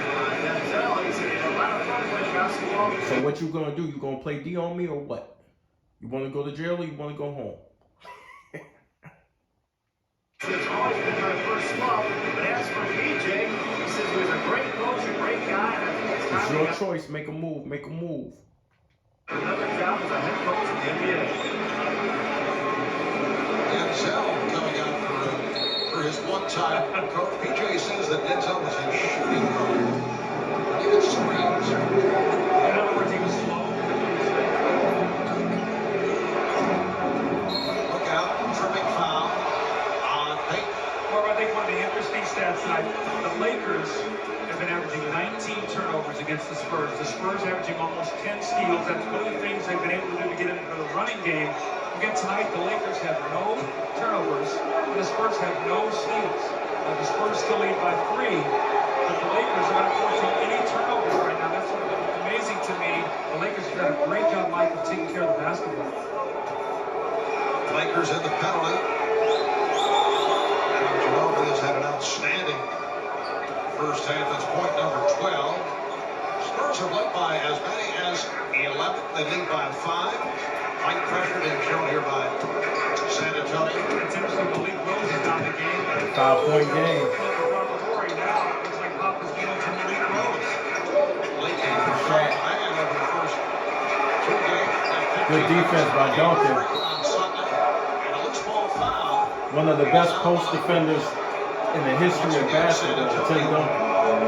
Denzel. He said, a lot of fun playing basketball. So what you gonna do? You gonna play D on me or what? You want to go to jail or you want to go home? It's always been my first love. But as for PJ, he says he was a great coach, a great guy, and I think it's time It's to your get choice. Make a move. Make a move. another job as a head coach in the NBA. Denzel coming out for his one-time coach. PJ says that Denzel was in shooting mode. Even screens. In other words, he was slow. Look out, tripping foul on Payton. Well, I think one of the interesting stats tonight, the Lakers have been averaging 19 turnovers against the Spurs. The Spurs averaging almost 10 steals. That's one of the things they've been able to do to get into the running game. Again, tonight, the Lakers have no turnovers, and the Spurs have no steals. The Spurs still lead by 3, but the Lakers are not forcing any turnovers right now. That's sort of amazing to me. The Lakers have done a great job, Mike, of taking care of the basketball. Lakers in the penalty. Adam Ginobili has had an outstanding first half. That's point number 12. Spurs have led by as many as 11. They lead by 5. Light pressure being shown here by San Antonio. It's interesting, Malik Rose is down the game. 5-point game. Robert now looks like Pop is going to Malik Rose. Late game for Shaq. Man over the first 2 games. Good defense by Duncan. On Sunday. And a loose ball foul. One of the best post defenders in the history of basketball. Tim Duncan.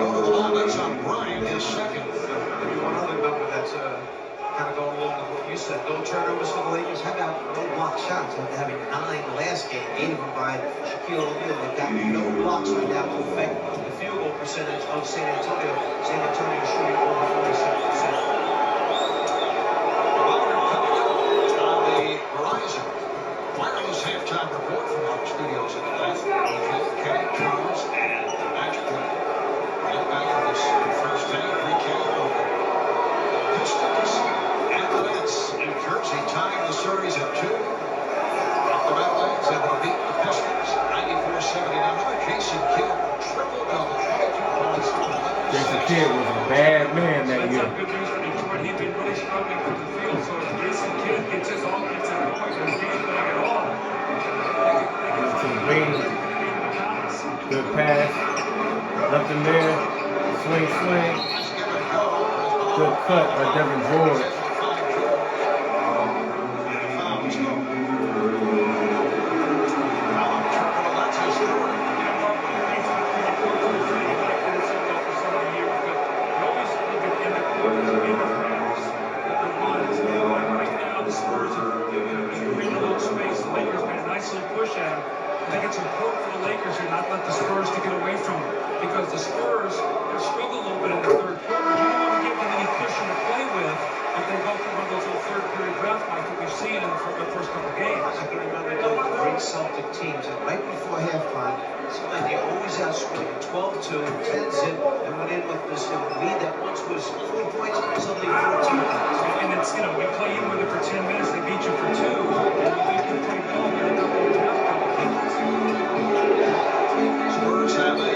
Go to the line. That's on Bryant, his second. Maybe one other number that's kind of going along with what you said. No turnovers for the Lakers. How about no block shots? After having 9 last game, 8 of them by Shaquille O'Neal. They've got no blocks right now to affect the field goal percentage of San Antonio. San Antonio shooting over 47%. On the horizon, wireless halftime report from our studios in Atlanta. EJ, Kenny, Charles, and the Magic. Right back to this first half recap of the Pistons and the Nets. New Jersey tying the series at 2. The Meadowlands able to beat the Pistons 94-79. Jason Kidd triple-double, 22 points. Jason Kidd was a bad man that That's year. some good news for Detroit. He'd been really struggling from the field, so if Jason Kidd gets his offensive points or game going at all, Some wings. Good pass. Nothing there. Swing, swing. Good cut by Devin George. I think it's important for the Lakers to not let the Spurs to get away from them, because the Spurs have struggled a little bit in the third quarter. You don't want to give them any cushion to play with if they go outscored 12-2, 10-zip, and went in with this lead that once was 4 points, suddenly 14 points. And it's, you know, we play in with it for 10 minutes, they beat you for 2, and you can play well, but end up with a couple games. Spurs have a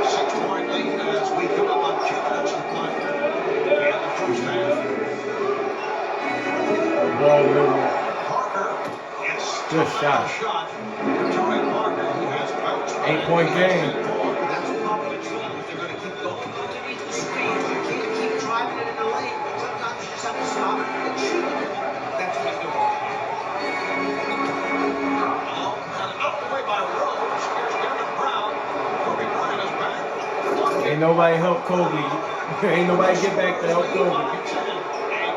6-point lead as we come up on 2 minutes to play in the first half. Ball movement. Parker, yes, Good shot. shot. Tony Parker, who has about 8-point game. That's a problem with trouble. If they're going to keep going underneath the screen, you can't keep driving it in the lane. Sometimes you just have to stop it and shoot the ball. That's what he's doing. And up the way by Rose. Here's Devin Brown. Kobe Bryant is back. Ain't nobody help Kobe. Ain't nobody get back to help Kobe. A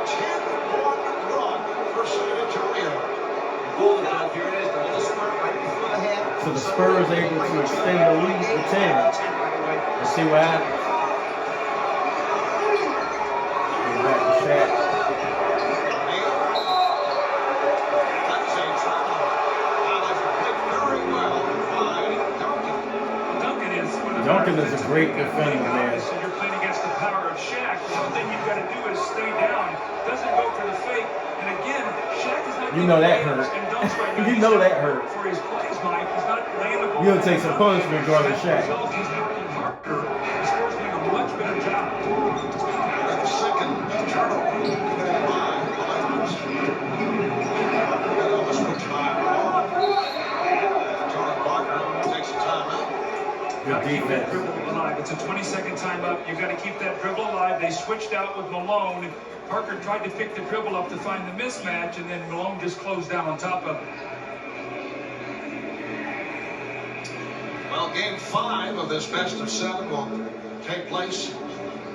10-1 run for San Antonio. Goal down, here it is. The little squirt right before the half. So the Spurs able to extend the lead to 10. Let's see what happens. Get back to Shaq. That's a travel. That's played very well by Duncan. Duncan is one of the Duncan is a better great defenders. defender, man. So you're playing against the power of Shaq. One thing you've got to do is stay down. Doesn't go for the fake. And again, Shaq is not You know that getting hurt. layups and dunks right now. You He's know out that hurt. For his plays, Mike. He's not laying the ball. You'll take some punishment guarding As a Shaq. result, he's working harder. The Spurs doing a much better job. And the second turnover committed by the Lakers. And on the switch by Ball. Tony Parker takes a timeout. Good Keep that defense. dribble alive. It's a 20-second timeout. You've got to keep that dribble alive. They switched out with Malone. Parker tried to pick the dribble up to find the mismatch, and then Malone just closed down on top of it. Well, game 5 of this best of 7 will take place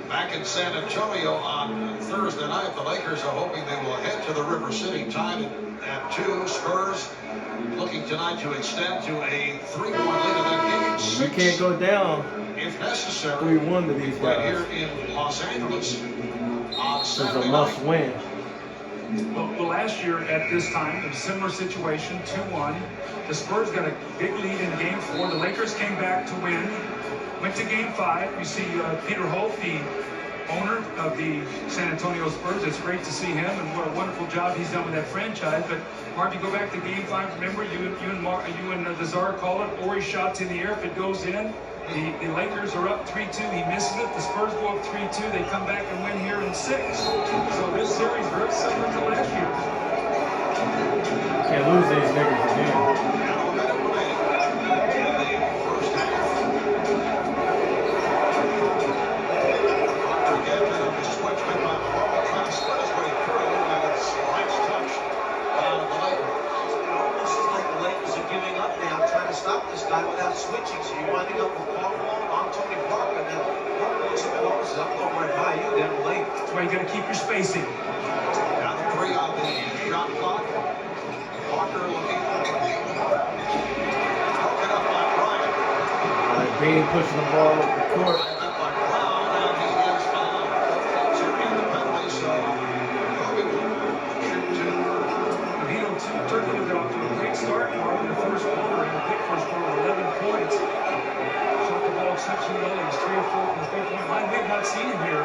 back in San Antonio on Thursday night. The Lakers are hoping they will head to the River City tied at 2. Spurs looking tonight to extend to a 3-point lead, and then game 6. You can't go down if necessary. 3-1 to these Right guys. here in Los Angeles on It's Saturday a must night. win. Well, last year at this time, a similar situation, 2-1. The Spurs got a big lead in game 4. The Lakers came back to win. Went to game 5. You see Peter Holt, the owner of the San Antonio Spurs. It's great to see him, and what a wonderful job he's done with that franchise. But Mark, you go back to game 5. Remember, you and the Czar call it Ori shots in the air. If it goes in, the Lakers are up 3-2. He misses it. The Spurs go up 3-2. They come back and win here in 6. So this series very similar to last year. Can't lose these niggas again. Now a minute remaining in the first half. Parker again to the switch made by Malone, trying to split his way through, and it's a nice touch by the Lakers. It almost is like the Lakers are giving up now, trying to stop this guy without switching. So you're winding up with Paul Malone on Tony Parker. And then Parker looks at Malone and says, I'm going right by you, then late. That's why you got to keep your spacing. Now the 3 on the shot clock. Parker looking. Broken up by Bryant. Bean pushing the ball up the court. Lined up by Brown, and he is fouled. So in the penalty, so Kobe will shoot 2. Turkey got off to a great start in the first quarter, and the big first quarter, 11 points. Shot the ball exceptionally well. He's 3 or 4 from the 3-point line. We've not seen him here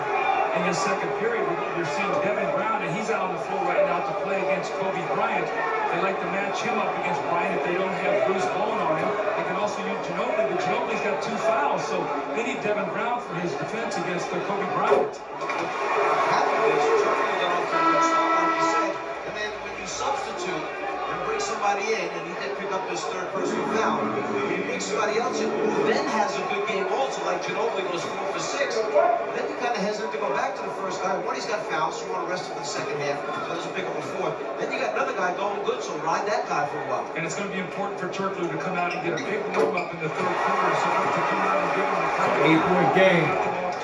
in this second period. You're seeing Devin Brown, and he's out on the floor right now to play against Kobe Bryant. They like to match him up against Bryant if they don't have Bruce Bowen on him. They can also use Ginobili, but Ginobili's got 2 fouls, so they need Devin Brown for his defense against Kobe Bryant. Happened is Turkey got off to a good start, like you said. And then when you substitute and bring somebody in, and he did pick up his 3rd personal foul, when you bring somebody else in who then has a good game also, like Ginobili goes 4 for 6, then you kind of hesitate to go back to the first guy. One, he's got fouls, so you want to rest him for the second half, so doesn't pick up a 4th. Then you got another guy going good, so ride that guy for a while. And it's going to be important for Turkey to come out and get a big warm-up in the 3rd quarter, so to come out and give him the credit. 8-point game.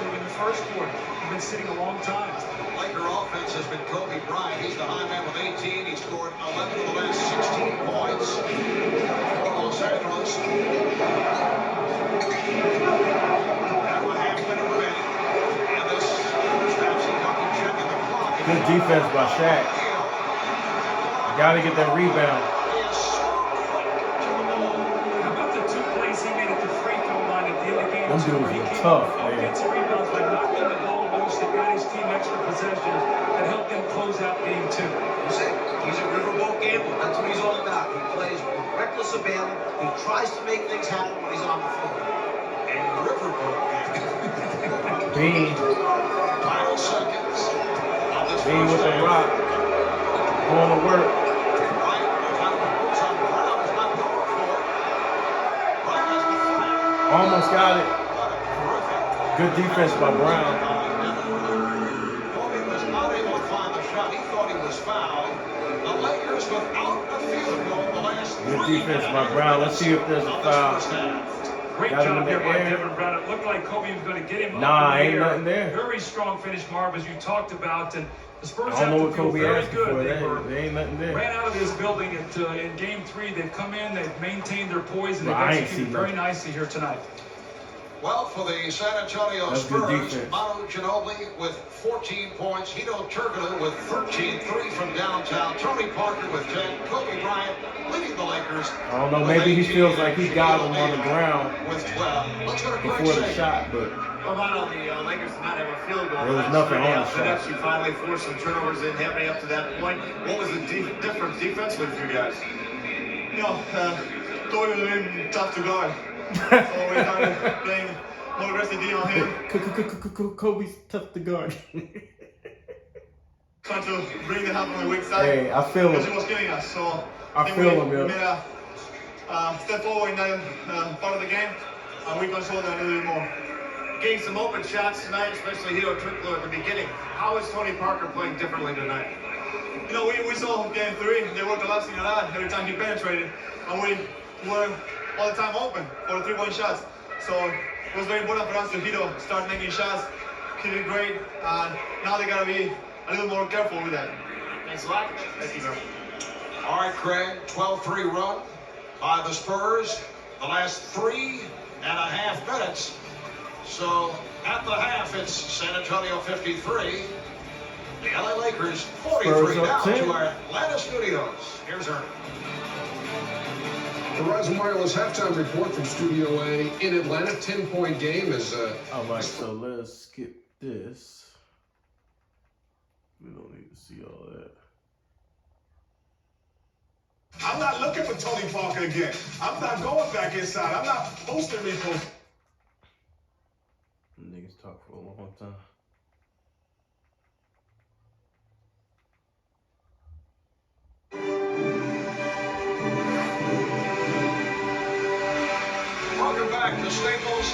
In the first quarter. He's been sitting a long time. Laker offense has been Kobe Bryant. He's the high man with 18. He scored 11 of the last 16 points for Los Angeles. Now a half minute remaining. And this first half, see Duncan checking the clock. Good defense by Shaq. Got to get that rebound. How about the 2 plays he made at the free throw line at the end Them dudes He were came tough, up with man. offensive rebounds by knocking the ball loose that got his team extra possessions that helped them close out game 2. He's a riverboat gambler. That's what he's all about. He plays with reckless abandon. He tries to make things happen when he's on the floor. And riverboat gambling. Bean Final seconds of this with first the half. rock. Going to work. Bryant kind of puts on Brown. Is not going for it. Bryant has the foul. Almost got it. What a terrific. Good defense by Brown. Kobe was not able to find the shot. He thought he was fouled. The Lakers without a field goal the last Good 3 defense by minutes Brown. Let's see if there's a of this foul. first half. Great Got him job in here the by air. Devin Brown. It looked like Kobe was going to get him Nah, up in ain't the air. nothing there. Very strong finish, Marv, as you talked about. And the Spurs I don't have know to what feel Kobe very asked good. for. They were There ain't nothing there. ran out of this building in Game 3. They've come in, they've maintained their poise, and Well, they've I ain't executed seen very nothing. nicely here tonight. Well, for the San Antonio That's good Spurs, defense. Manu Ginobili with 14 points, Hito Turkoglu with 13, 3 from downtown, Tony Parker with 10, Kobe Bryant leading the Lakers. I don't know. with Maybe he 18, feels like he got him Shaquille on the O'Neal ground with 12. Let's go to Greg before the Sagan. shot, but Well, not only the Lakers did not have a field goal. There was last nothing night, on the shot. Nets, you finally forced some turnovers in, happening up to that point. What was the difference defensively for you guys? You know, Toy was really tough to guard. So we started playing more aggressive D on him, Kobe's tough to guard. trying to bring the help on the weak side. Hey, I feel Because it him. was killing us. So I think feel we him, yo. made a step forward in that part of the game, and we controlled that a little bit more. Gained some open shots tonight, especially Hito Turkoglu at the beginning. How is Tony Parker playing differently tonight? You know, we saw game 3, they were collapsing a lot every time he penetrated, and we were all the time open for the 3-point shots. So it was very important for us to start making shots. He did great, and now they gotta be a little more careful with that. Thanks a lot. Thank you, sir. All right, Craig, 12-3 run by the Spurs. The last 3.5 minutes. So at the half, it's San Antonio 53. The LA Lakers 43 Spurs up down 10. to our Atlanta studios. Here's Ernie. Verizon Wireless halftime report from Studio A in Atlanta. 10-point game is All right, so let's skip this. We don't need to see all that. I'm not looking for Tony Parker again. I'm not going back inside. I'm not posting repost. Niggas talk for a long time. Welcome back to Staples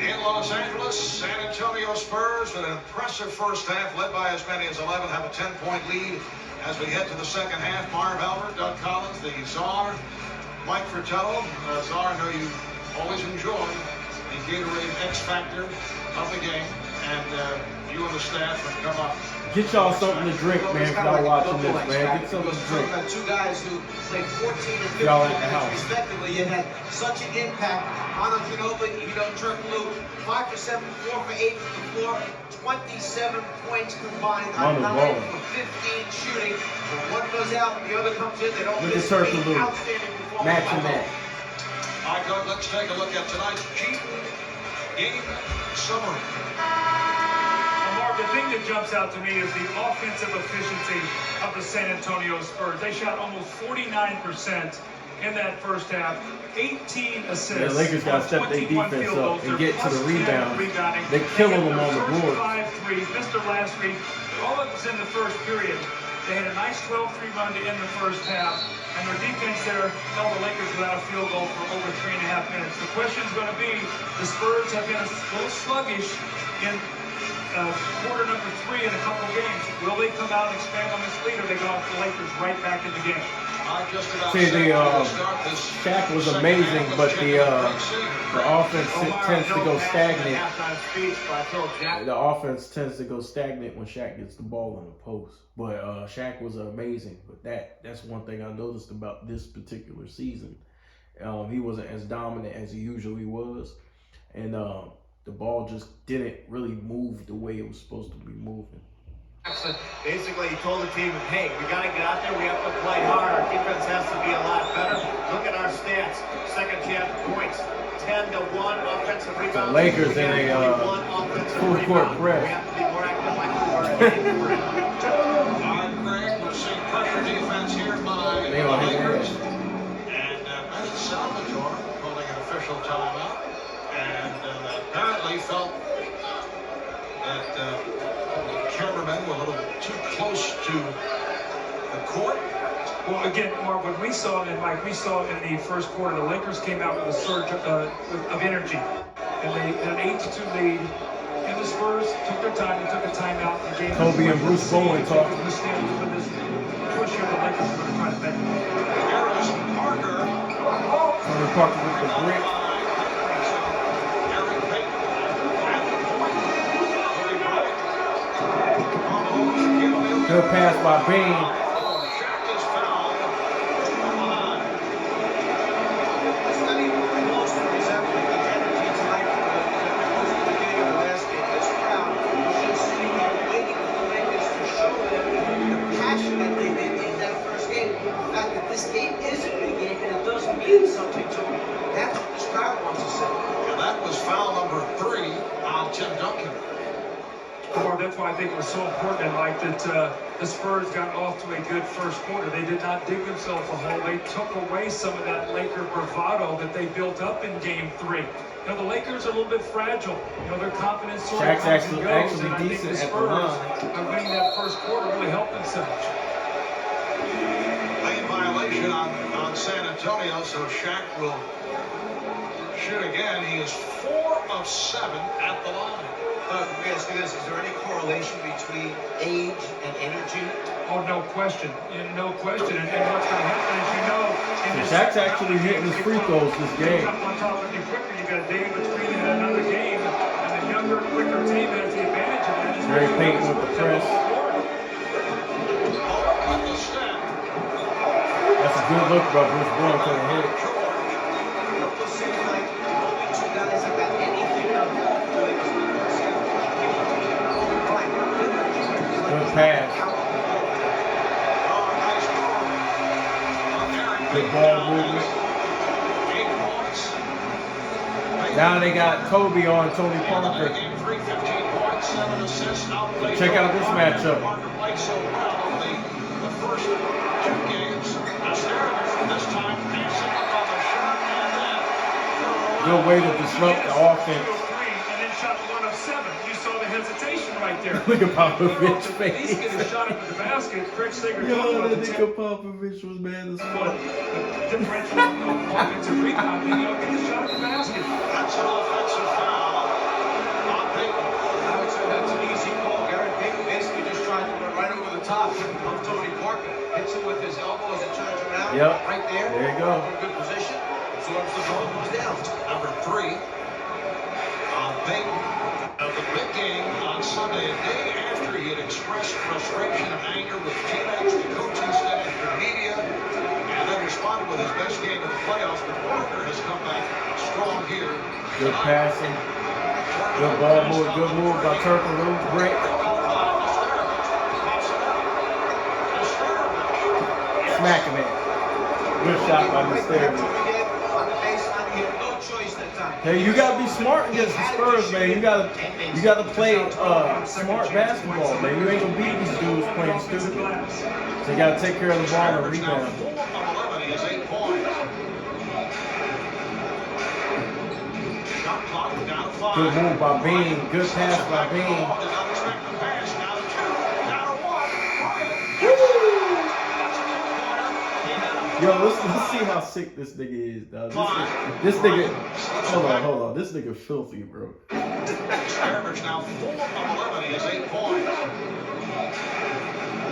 in Los Angeles. San Antonio Spurs with an impressive first half, led by as many as 11, have a 10-point lead as we head to the second half. Marv Albert, Doug Collins, the Czar, Mike Fratello. Czar, I know you always enjoy the Gatorade X Factor of the game, and you and the staff have come up. Get y'all something to drink, man, if y'all watching this, man. Get something to Talking drink. about two guys who played 14 and 15 Y'all at the minutes house. respectively, yet had such an impact. Manu Ginobili, Hito Turkoglu, 5 for 7, 4 for 8 from the floor, 27 points combined on Manu 9 balling. for 15 shooting. When one goes out, the other comes in. They don't Look at miss Turkoglu. outstanding performance. Matching that. All right, Doug, let's take a look at tonight's Cheating game summary. Marv, the thing that jumps out to me is the offensive efficiency of the San Antonio Spurs. They shot almost 49% in that first half. 18 assists. Yeah, Lakers gotta on step their 21 defense field up goals. and They're get to the plus 10 rebound. rebounding. They're killing They hit them on the their board. first 5 threes, missed their last three. All of it was in the first period. They had a nice 12-3 run to end the first half, and their defense there held the Lakers without a field goal for over 3.5 minutes. The question is going to be, the Spurs have been a little sluggish in quarter number 3 in a couple games. Will they come out and expand on this lead, or they go off the Lakers right back in the game? I just about See, said the we're gonna start this Shaq was second amazing, half. but Let's the check out Greg Sagan. offense tends to go stagnant. Halftime speech, but I told Jack. The offense tends to go stagnant when Shaq gets the ball in the post. But Shaq was amazing. But that's one thing I noticed about this particular season. He wasn't as dominant as he usually was. And the ball just didn't really move the way it was supposed to be moving. Basically, he told the team, hey, we got to get out there. We have to play hard. Our defense has to be a lot better. Look at our stats. Second chance points, 10-1 offensive rebounds. The Lakers in a full court press. We have to be more active like we were in game 3. All right, Greg, we're seeing pressure defense here by the Lakers. And Benny Salvatore holding an official timeout. And apparently felt that the cameramen were a little too close to the court. Well, again, Mark, what we saw, and Mike, we saw in the first quarter, the Lakers came out with a surge of energy. And they had an 8-2 lead. And the Spurs took their time. They took a timeout in the game. Kobe and Bruce Bowen talking. This push here, the Lakers are going to try to bend it. Harris Parker. Tony Parker with the brick. Good pass by Bean. Shaq is fouled. It's not even close to resembling the energy tonight that was the beginning of the last game. This crowd was just sitting here waiting for the Lakers to show them the passion that they did in that first game. The fact that this game is a big game and it does mean something to them. That's what this crowd wants to say. And that was foul number 3 on Tim Duncan. That's why I think it was so important, Mike, that the Spurs got off to a good first quarter. They did not dig themselves a hole. They took away some of that Laker bravado that they built up in Game 3. You know, the Lakers are a little bit fragile. You know, their confidence sort of Shaq's comes and goes. actually And I think decent the at the Spurs, line. by winning that first quarter, really helped themselves. Lane violation on San Antonio, so Shaq will shoot again. He is 4 of 7 at the line. Let me ask you this, is there any correlation between age and energy? Oh, no question. No question. And what's going to happen is, you know, in this Shaq's actually hitting his free throws this game. on top of you quicker, you got a day between and another game, and the younger, quicker team has the advantage of that. Very Payton with the press. That's a good look, bro. Bruce Bowen couldn't hit it. It just seems like only two guys have got anything done for the Lakers. Good pass. Good ball movement. Now they got Kobe on Tony Parker. Check out this matchup. Good way to disrupt the offense. And then shot 1 of 7. You saw the hesitation right there. Look at Popovich's face. He's getting a shot up at the basket. Craig Sager Yo, that nigga Popovich was mad as fuck. Differential offensive rebounding. You know, get the shot at the basket. That's an offensive foul on Payton. I would say that's an easy call. Gary Payton basically just tried to run right over the top of Tony Parker. Hits him with his elbow as it turns around. Yep. Right there. There you go. In a good position. Absorbs the ball, goes down. Number 3 on Payton. The big game on Sunday, a day after he had expressed frustration and anger with teammates, the coaching staff, the media, and then responded with his best game of the playoffs. But Parker has come back strong here. Good passing. Good ball move. Good move by Turkoglu. Brick. Smacking it. Good shot by Mysterio. Hey, you gotta be smart against the Spurs, man. You gotta play smart basketball, man. You ain't gonna beat these dudes playing stupid. So you gotta take care of the ball and rebound. Good move by Bean. Good pass by Bean. Yo, let's see how sick this nigga is, dog. This nigga, hold on. This nigga filthy, bro. Average now 4 of 11. He has 8 points.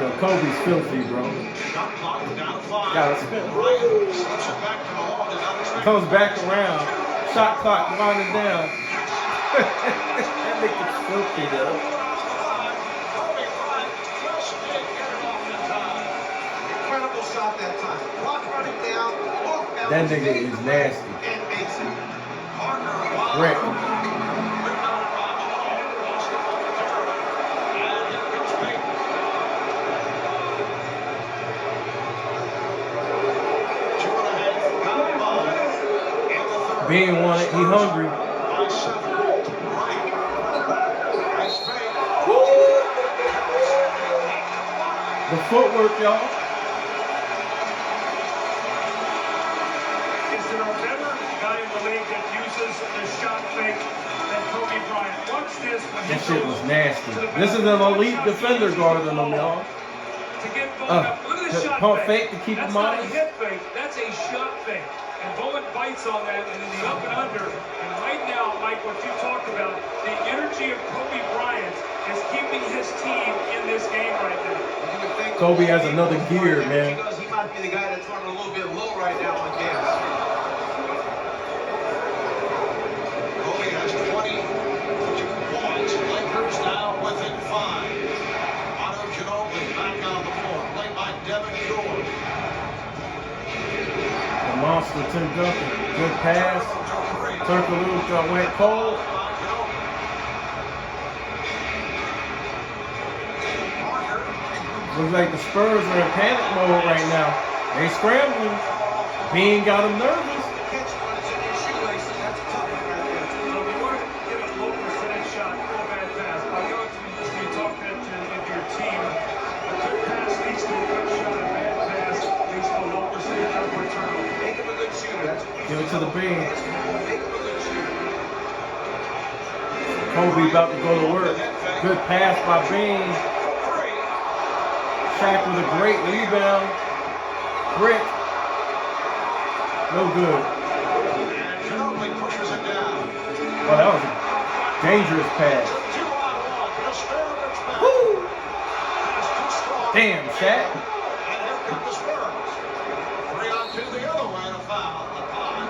Yo, Kobe's filthy, bro. Shot clock down to 5. Gotta spin. Bryant slips it back to Malone. Comes back around. Shot clock winding down. That nigga's filthy, though. Incredible shot that time. Clock running down. That nigga is nasty. And makes it. Rick. Bean want it. He hungry. By 7. Bryant. Nice fake. The footwork, y'all. Is there a better guy in the league that uses the shot fake than Kobe Bryant? Watch this when he That shit goes was nasty. to the This is basket. an elite defender guarding them, y'all. To get Bowen up. Look at the shot Pump fake. fake to keep That's him not a honest. hit fake. That's a shot fake. And Bowen bites on that and in the up and under. And right now, Mike, what you talked about, the energy of Kobe Bryant is keeping his team in this game right now. You would think Kobe has another gear, man. Because he might be the guy that's running a little bit low right now on gas. Kobe has 22 points. Lakers now within 5. Otto Ginobili back on the floor. Played by Devin George. The monster Tim Duncan. Good pass. Turkoglu went cold. Looks like the Spurs are in panic mode right now. They scrambling. Bean got them nervous. Catch when it's in your shoelaces. That's a tough one right there. So if you want to get a low percentage shot, throw a bad pass. I'll go to you talk that to your team. A good pass leads to a good shot. A bad pass leads to a low percentage upward turnover. Make him a good shooter. That's what we Give it to the Bean. Make him a good shooter. Kobe about to go to work. Good pass by Bean. Shaq with a great rebound. Brick. No good. And Ginobili pushes it down. Oh, that was a dangerous pass. 2 on 1. Experiments back. Woo! That's too strong. Damn, Shaq. And here come the Spurs. 3 on 2 the other way and a foul. Upon.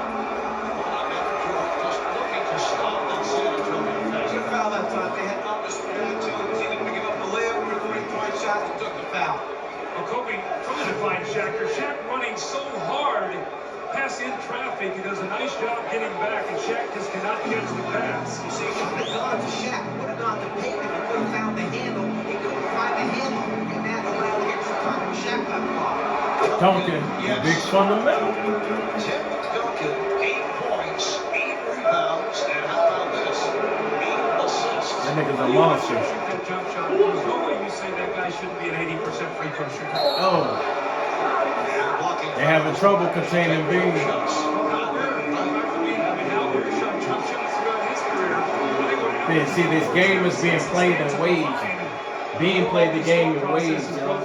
Just looking to stop that San Antonio pass. Took a foul that time. They had numbers for that too. It was either going to give up the layup or a 3-point shot. They took the foul. Well, Kobe trying to find Shaq. Shaq running so hard past in traffic. He does a nice job getting back, and Shaq just cannot catch the pass. You see, he would have gone to Shaq. He would have gone to pavement. He would have found the handle. He couldn't find the handle. And that allowed him some time when Shaq got the ball. Duncan, big fundamental. Tim Duncan, 8 points, 8 rebounds, and how about this? 8 assists. That nigga's a You want to monster. shoot that jump shot. There's no way you say that guy shouldn't be an 80% free throw shooter. Oh, And blocking they having trouble containing Bean. shots. Man, see, this game is being played in waves. Bean played the game in waves, y'all.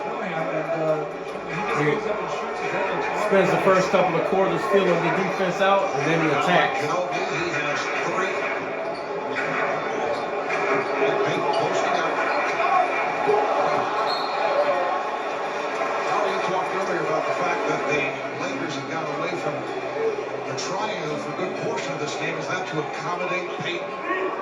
Spends the first couple of quarters feeling the defense out, and then he attacks. Ginobili, he has 3. And Payton posting up. Now you talked earlier about the fact that the Lakers have gone away from the triangle for a good portion of this game. Is that to accommodate Payton?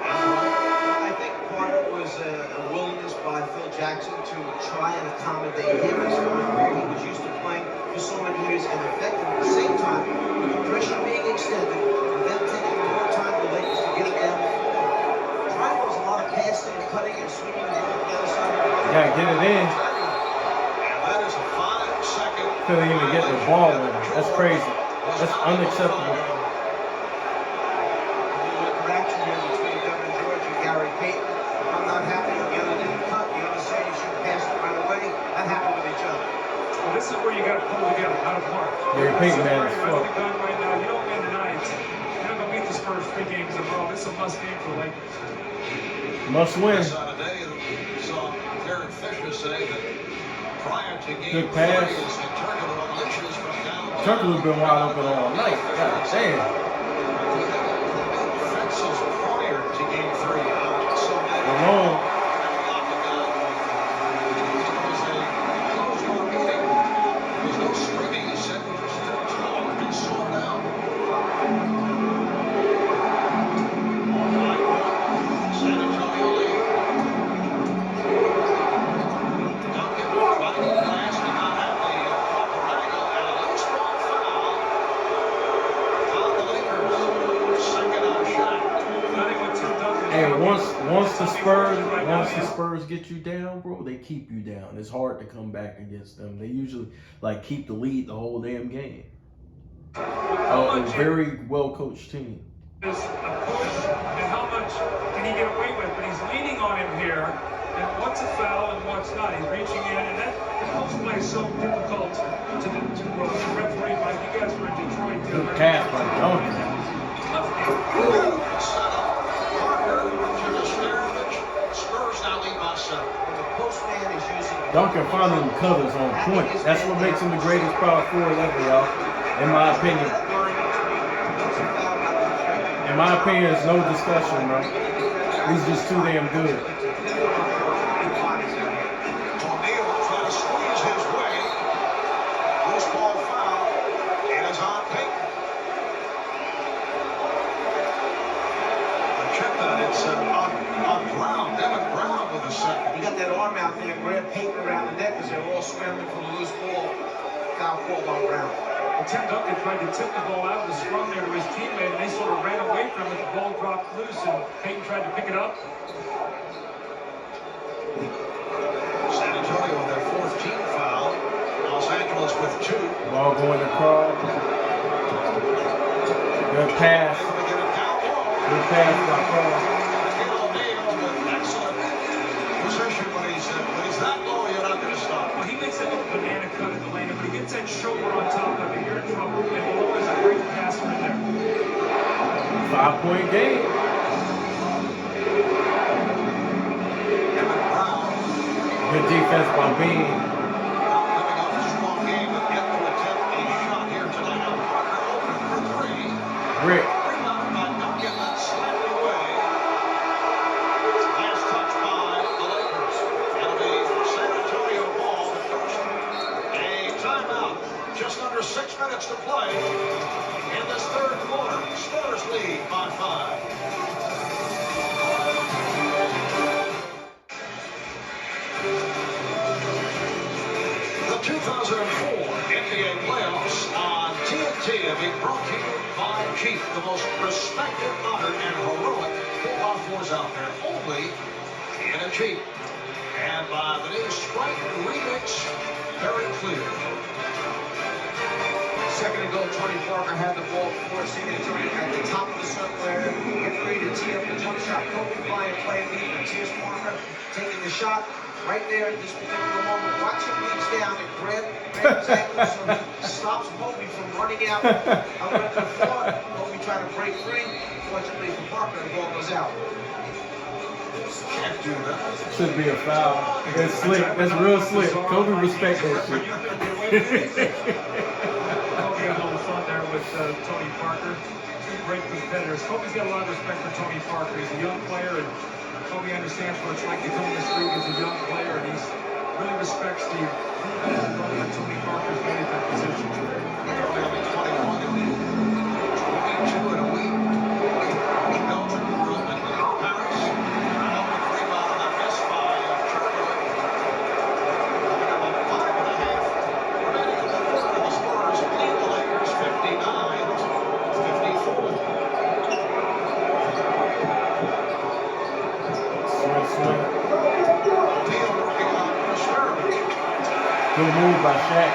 I think part of it was a willingness by Phil Jackson to try and accommodate him as where he was used to playing for so many years and effective at the same time, with the pressure being extended and then taking more time for the Lakers to get it down the floor. Triangle was a lot of passing and cutting and swinging and going to the other side. Gotta get it in. And that is a 5-second. Couldn't even get the ball in. That's crazy. That's unacceptable. Interaction here between Devin George and Gary Payton. I'm not happy with the other didn't cut. The other saying you should pass it right away. Not happy with each other. Well, this is where you got to pull together, out of park. Gary Payton, man, is Right fucked. right now, you don't win tonight. You're not going to beat the Spurs 3 games in a row. This is a must game for the Lakers. Must win. On a day that saw Derek Fisher say that prior to game Good pass. 3 is the Turkoglu unleashes from downtown. Turkoglu's been wide open all night. God damn. Offenses prior to game 3 out Sunday. Alone. Hey, once the Spurs get you down, bro, they keep you down. It's hard to come back against them. They usually like keep the lead the whole damn game. A very well coached team. is a push and how much can he get away with? But he's leaning on him here. And what's a foul and what's not? He's reaching in, and that the post play is so difficult to referee. Mike, you guys were in Detroit. Good pass by Duncan. Spurs now lead by 7. The postman is using. Duncan finding the covers on point. That's what makes him the greatest power forward ever, y'all. In my opinion. In my opinion, there's no discussion, bro. He's just too damn good. He got that arm out there, grabbed Payton around the neck as they're all scrambling for the loose ball. Foul called on Brown. Well, Tim Duncan tried to tip the ball out of the scrum there to his teammate, and they sort of ran away from it. The ball dropped loose, and Payton tried to pick it up. San Antonio with their 4th team foul. Los Angeles with 2. Ball going across. Good pass. Good pass by Carl. Well, he makes that little banana cut in the lane, but he gets that shoulder on top of it. You're in trouble. And Lowe is a great passer in there. 5-point game. Good defense by Bean. Living off a strong game, but yet to attempt a shot here tonight. Now Parker open for 3. Rick. Rebound by Duncan, that's slammed away. Last touch by the Lakers. It'll be San Antonio ball, the first. A timeout. Just under 6 minutes to play in this 3rd quarter. Spurs lead by 5. The 2004 NBA playoffs on TNT are being brought to you by Jeep, the most respected, honored, and heroic 4x4s out there, only in a Jeep. And by the new Sprite Remix, very clear. Second ago, Tony Parker had the ball before San Antonio at the top of the circle area. Get ready to tee up the jump shot. Kobe Bryant playing defense. Here's Parker taking the shot right there at this particular moment. Watch him reach down and grab his ankle so he stops Kobe from running out. I went to the floor. Kobe trying to break free. Fortunately for Parker, the ball goes out. Can't do that. Should be a foul. That's slick. That's real slick. Kobe respect that shit. Kobe had a little fun there with Tony Parker. Two great competitors. Kobe's got a lot of respect for Tony Parker. He's a young player, and Kobe understands what it's like to come in this league as a young player, and he's really respects the that Tony Parker's made at that position. Early only 21 and 22 in a week. Belgium room in Paris. Rebound on that miss by Charlie. About 5.5 remaining in the quarter. The Spurs lead the Lakers 59-54. Deal working on Spurs. Good move by Shaq.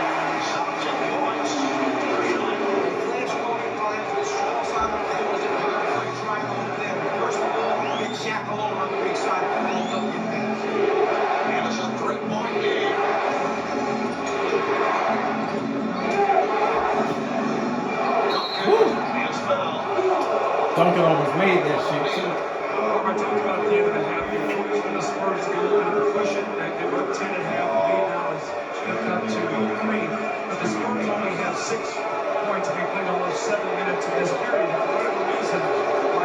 Shaq alone on the weak side of the Philadelphia fans. And it's a 3-point game. Duncan is fouled. Duncan almost made that shit too. I talked about the end of the half. When the Spurs go and push it, they were up 10 and a half. The lead now is stepped up to 3. But the Spurs only have 6 points. They played almost 7 minutes in this period. For whatever reason,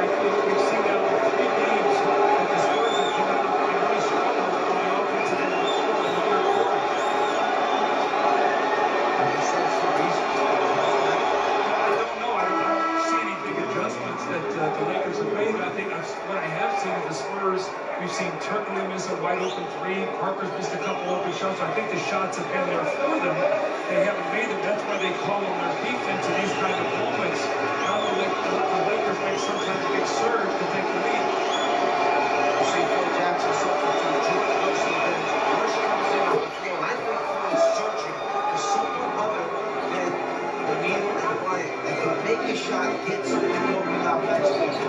we've seen now 3 games that the Spurs have come out and really struggled on the offensive end of the floor in the 3rd quarter. I don't know. I don't see any big adjustments that the Lakers have made. I think what I have seen of the Spurs, we've seen Turkoglu miss a wide open 3. Parker's missed a couple open shots. So I think the shots have been there for them. They haven't made them. That's why they call on their defense in these kind of moments. Now the Lakers make some kind of big surge to take the lead. You see Phil Jackson substitute Jimmy Wilson. Rush comes in on the floor. I think Phil is searching for someone other than the Neal and Bryant that can make a shot, hit something, go without backspin.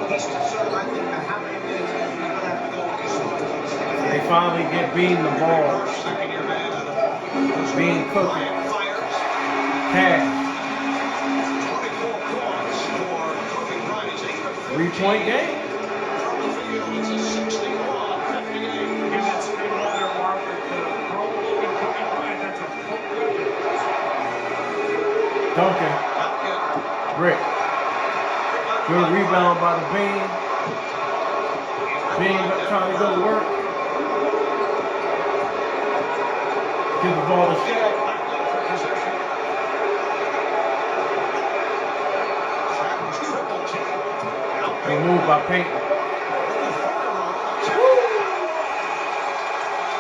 finally get Bean the ball. Second-year man out of Bean cooking. fires. Pass. 24 points for Kobe Bryant. He's 8 of 15 3-point game. from the field. It's a 61-58. Again, that's pretty well there, Mark. But Kobe Bryant, that's a full weapon. Duncan. Brick. Good rebound by the Bean. Bean trying to go to work. Give the ball to Shaq. They move by Payton.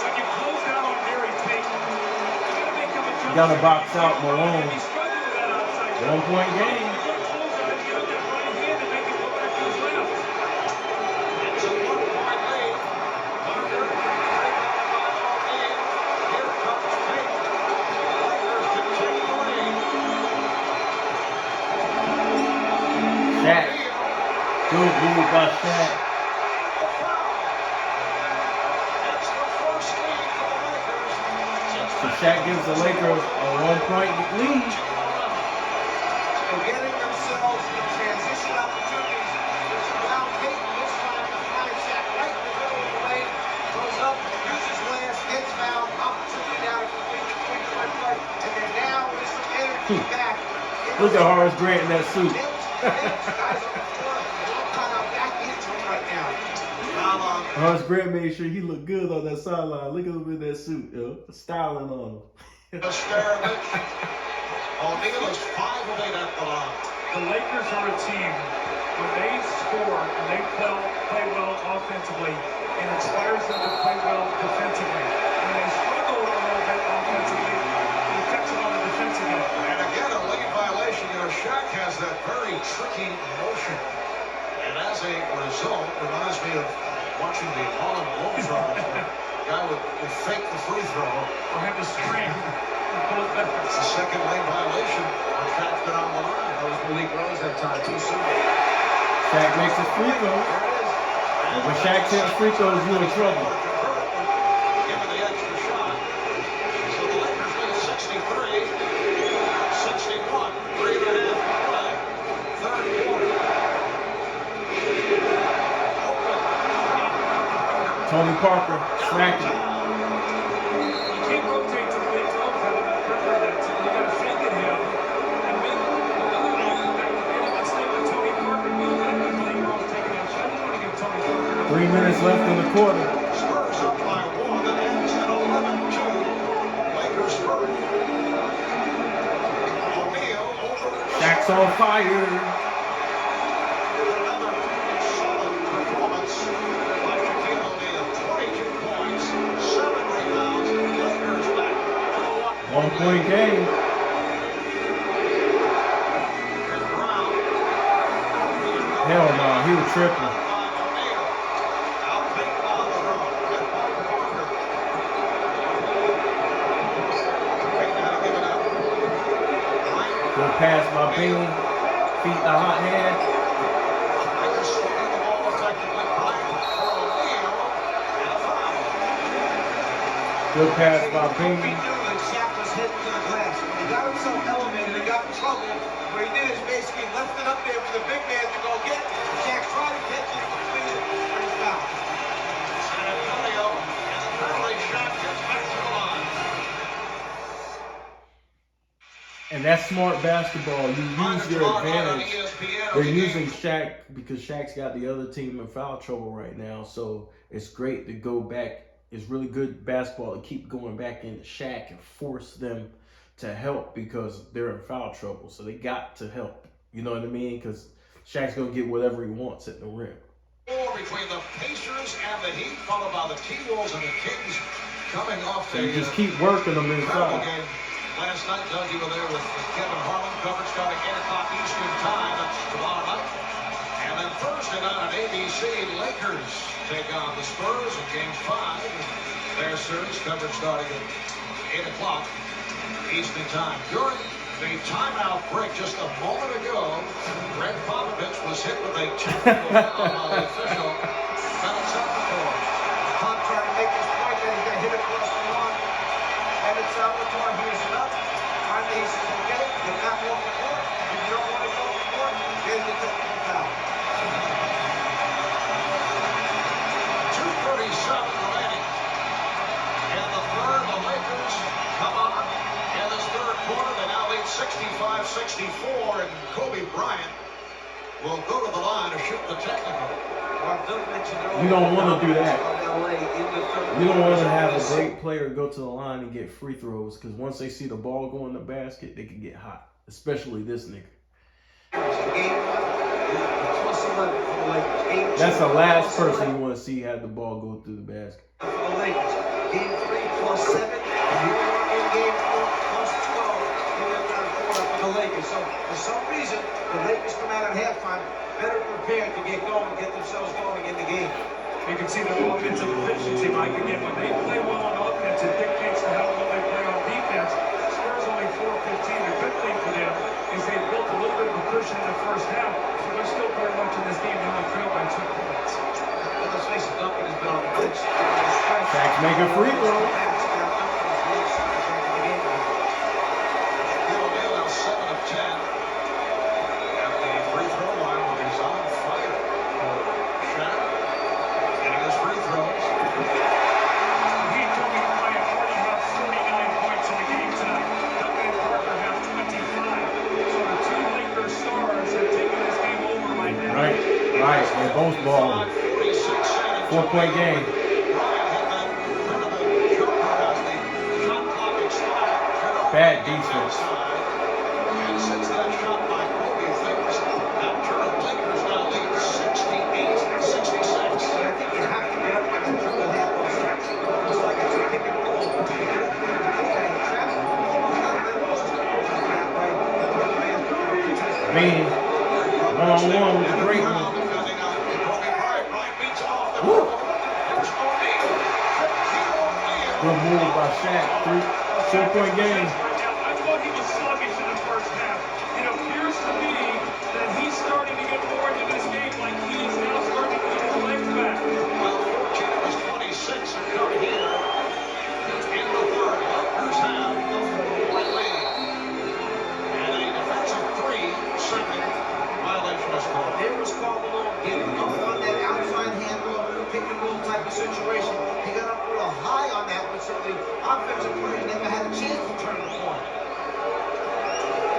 When you close down on Gary Payton, you gotta make him a jump. Got to box out Malone. He's struggling with that outside jump. 1-point game. You close on it, get up that right hand and make it go back to his left. It's a 1-point lead. Under here comes Payton. Lakers can take the lead. Shaq. Good move by Shaq. It's the first lead for the Lakers. So Shaq gives the Lakers a 1-point lead. They're getting themselves in transition opportunities. It's around Payton this time to find Shaq right in the middle of the lane. Goes up, uses last, gets fouled. Opportunity now to complete the quick play. And then now with some energy back. Look at Horace Grant in that suit. Horace Grant made sure he looked good on that sideline. Look at him in that suit, yo. Styling on him. O'Neal is 5 of 8 at the line. The Lakers are a team, when they score and they play well offensively, it inspires them to play well defensively. When they struggle a little bit offensively, it affects them on the defensive end. And again, a late violation. Shaq has that very tricky motion. And as a result, reminds me of watching the Harlem Globetrotters. The guy would fake the free throw. Or have to scream. It's the second late violation. Shaq's been on the line. That was Malik Rose that time too soon. Shaq makes his free throws. And when Shaq takes free throws, you're in trouble. Give him the extra shot. So the Lakers lead 63, 61, 3.5 play. Third quarter. Tony Parker smacking. You can't rotate to Malik Rose out of that perimeter. That's it. You got to fake it him. And make another guy come back to get him and stay with Tony Parker. We'll let Malik Rose take it out. I don't want to give Tony Parker 3 minutes left in the quarter. Spurs up by 1 and ends at 11-2. Lakers first. O'Neal over. Shaq's on fire. Another solid performance by Shaquille O'Neal. 22 points, 7 rebounds. Lakers back to 1-point game. Here's Brown. Hell no, he was tripping. O'Neal. Out Payton on the run. Get by Parker. Payton had to give it up. Bryant. Good pass by Bean. Feet in the hot hand. Lakers swinging the ball effectively. Bryant for O'Neal. And a foul. Good pass by He Bean. knew that Shaq was heading to the glass. When he got himself elevated and got in trouble, what he did is basically left it up there for the big man to go get. Shaq tried to catch it, completed, and he fouled. San Antonio, and apparently Shaq gets back to the line. And that's smart basketball. You use your advantage. They're using Shaq because Shaq's got the other team in foul trouble right now. So it's great to go back. It's really good basketball to keep going back into Shaq and force them to help because they're in foul trouble. So they got to help. You know what I mean? Because Shaq's going to get whatever he wants at the rim. War between the Pacers and the Heat, followed by the T-Wolves and the Kings coming off So the you just keep working them travel inside. game. Last night, Doug, you were there with Kevin Harlan. Coverage starting 8 o'clock Eastern Time. That's tomorrow night. And then Thursday night on ABC, Lakers take on the Spurs in Game 5. Their series coverage starting at 8 o'clock Eastern Time. During the timeout break just a moment ago, Greg Popovich was hit with a technical foul by the official. Fell 7-4. Pop trying to make his point 65-64, and Kobe Bryant will go to the line to shoot the technical. You don't want to do that. You don't want to have a great player go to the line and get free throws, because once they see the ball go in the basket, they can get hot. Especially this nigga. That's the last person you want to see have the ball go through the basket. For the Lakers, game 3 plus 7, and here we are in game 4 plus 12. Here they've got a quarter for the Lakers. So for some reason, the Lakers come out at halftime better prepared to get going, get themselves going in the game. You can see the offensive efficiency, Mike. Again, when they play well on offense, it dictates to how well they play on defense. Spurs only 4-15. The good thing for them is they built a little bit of a cushion in the first half, so they're still very much in this game. They only trail by 2 points. Let's face it, Duncan has been on the bench. Shaq making free throws. He'll now 7 of 10 at the free throw line when he's on fire. Shaq getting his free throws. He and Kobe Bryant already have 49 points in the game tonight. Duncan and Parker have 25. So the 2 Lakers stars have taken this game over right now. Right. They're both balling. 4-point game. Bad defense. And since that shot by Kobe, things have turned. Lakers now lead 68-66. I think you have to get up on the dribble handle. It's like it's a pick and roll. I mean, one-on-one with the great one. Woo. Good move by Shaq. 4-point game. I thought he was sluggish in the first half. It appears to me that he's starting to get more into this game, like he is now starting to get his legs back. Well, 14 of his 26 have come here in the third. Lakers have the 4-point lead. And a defensive 3-second violation is called. There was called along, getting up on that outside handle, pick and roll type of situation. He got up a little high on that one, so the offensive player never had a chance to turn the corner.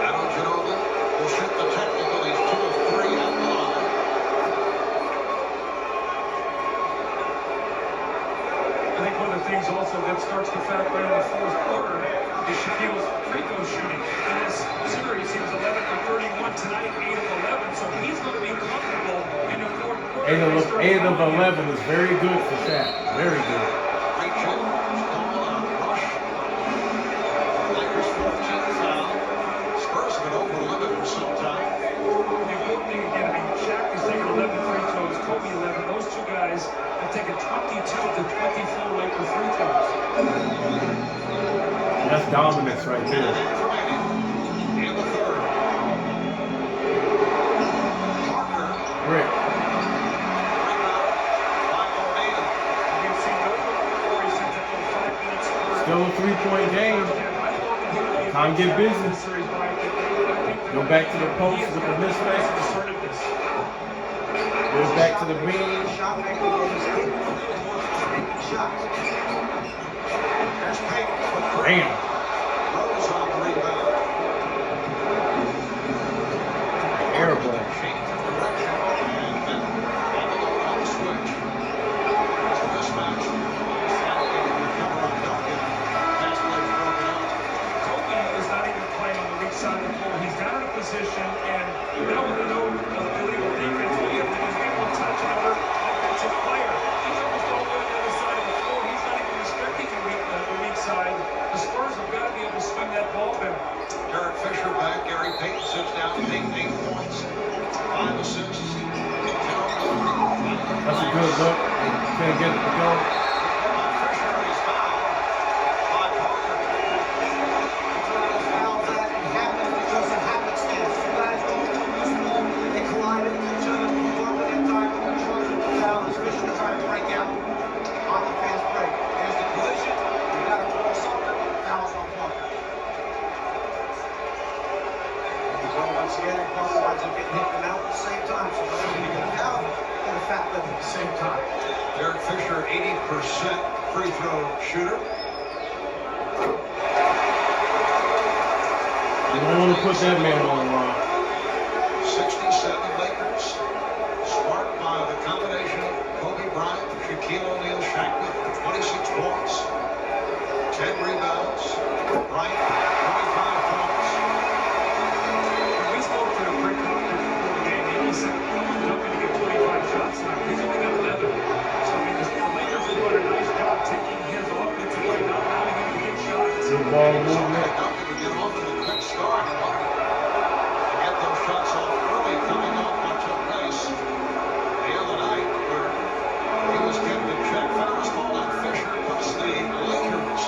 Adam Ginobili will shoot the technical. He's 2 of 3 at the line. I think one of the things also that starts to factor in the fourth quarter is Shaquille's free throw shooting. In this series, he was 11 for 31 tonight, 8 of 11, so he's going to be comfortable in the fourth quarter. 8 of 11 is very good for Shaq. Very good. Lakers 14th foul. Spurs have been over the limit for some time. The important thing again, I mean, Shaq has taken 11 free throws, Kobe 11. Those 2 guys have taken 22 of the 24 Laker free throws. That's dominance right there. In the third. Parker. Rick. Still a 3-point game. Time to get busy. Go back to the post with the mismatch. Goes back to the beam. Damn. Rose on the rebound. Air ball. Change of direction and on the switch. It's a mismatch. Recover on Duncan. Pass play broken up. Kobe is not even playing on the weak side of the floor. He's down in a position, and now with no illegal defense, he's able to touch another offensive player. He's almost all the way on the other side of the floor. He's not even restricting the weak side. The Spurs have got to be able to swing that ball better. Derek Fisher back. Gary Payton sits down. 8 points. 5 assists. That's a good look. Can't get it to go. Fisher is fouled by Parker. Foul that happened because of happenstance. 2 guys go through this ball, they collided with each other, bumping in time, charged with the foul. As Fisher trying to break out on the fast break. There's the collision. You got to call something. Fouls on Parker. Once again, Parker winds up getting hit in the mouth at the same time. So whenever you get a foul, you get a fat lip at the same time. Derek Fisher, 80% free throw shooter. You don't want to put that man on the line. 67 Lakers. Sparked by the combination of Kobe Bryant, Shaquille O'Neal, Shaq with 26 points, 10 rebounds, Bryant 25 points. We spoke to the break before the game. He said he's not going to get 25 shots now. He's only got 11. So I mean, the Lakers have done a nice job taking his offensive way, not allowing him to get shots. Good ball movement. Duncan to get off to a quick start. To get those shots off early, coming off what took place the other night, where he was kept in check. Fouls called on Fisher, puts the Lakers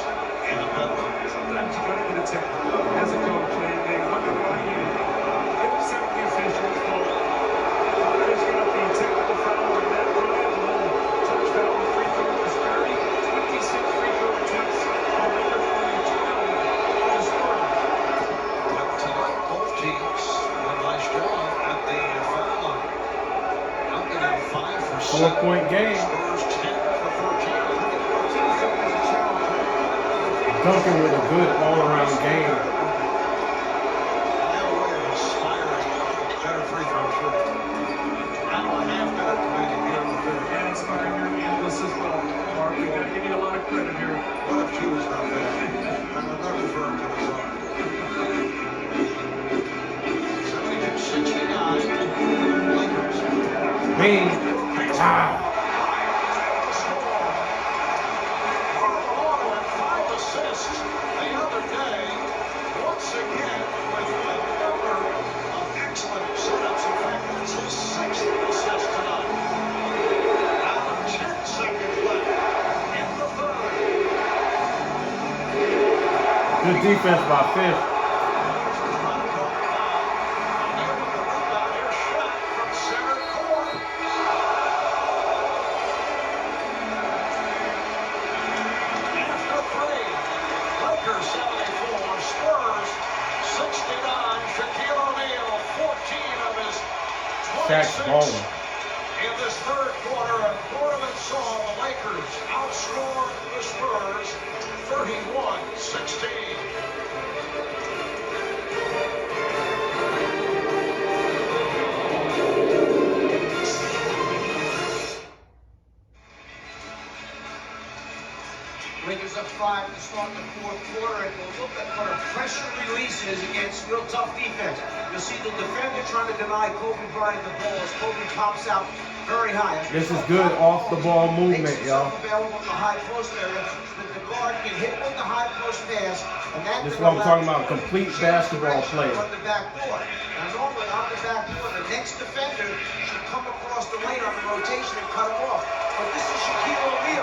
in the penalty. Sometimes you got to get a technical. As a coach, they wonder why you get upset with the officials. Well, Connor's got the technical foul on that drive, a little touch foul with free throw disparity. 26 free throw attempts. The Lakers only 12 for the Spurs. But tonight, both teams did a nice job at the foul line. Duncan in 5 for 7. 4-point game. Spurs 10 for 13. Duncan with a good all-around game. Better free throw shooting. Now a half minute remaining here in the third. And inspiring your analysts as well. Mark, we got to give you a lot of credit here. What if she was not there? I'm not referring to the song. 72-69. Lakers. Man, wow. Carvalho had 5 assists the other day. Once again, with a number of excellent setups. In fact, that's his 6th assist tonight. Now 10 seconds left in the third. Good defense by Fish. Shaq's balling. In this third quarter, a tournament saw the Lakers outscore the Spurs 31-16. Lakers up 5 to start the fourth quarter, and we'll look at what a pressure release is against real tough defense. You'll see the defender trying to deny Kobe Bryant the ball as Kobe pops out very high. This is good off-the-ball movement, y'all. Available in the high post area, that the guard can hit with the high post pass, and that This is what I'm talking about, complete basketball play. on the backboard. Now normally on the backboard, the next defender should come across the lane on the rotation and cut him off. But this is Shaquille O'Neal.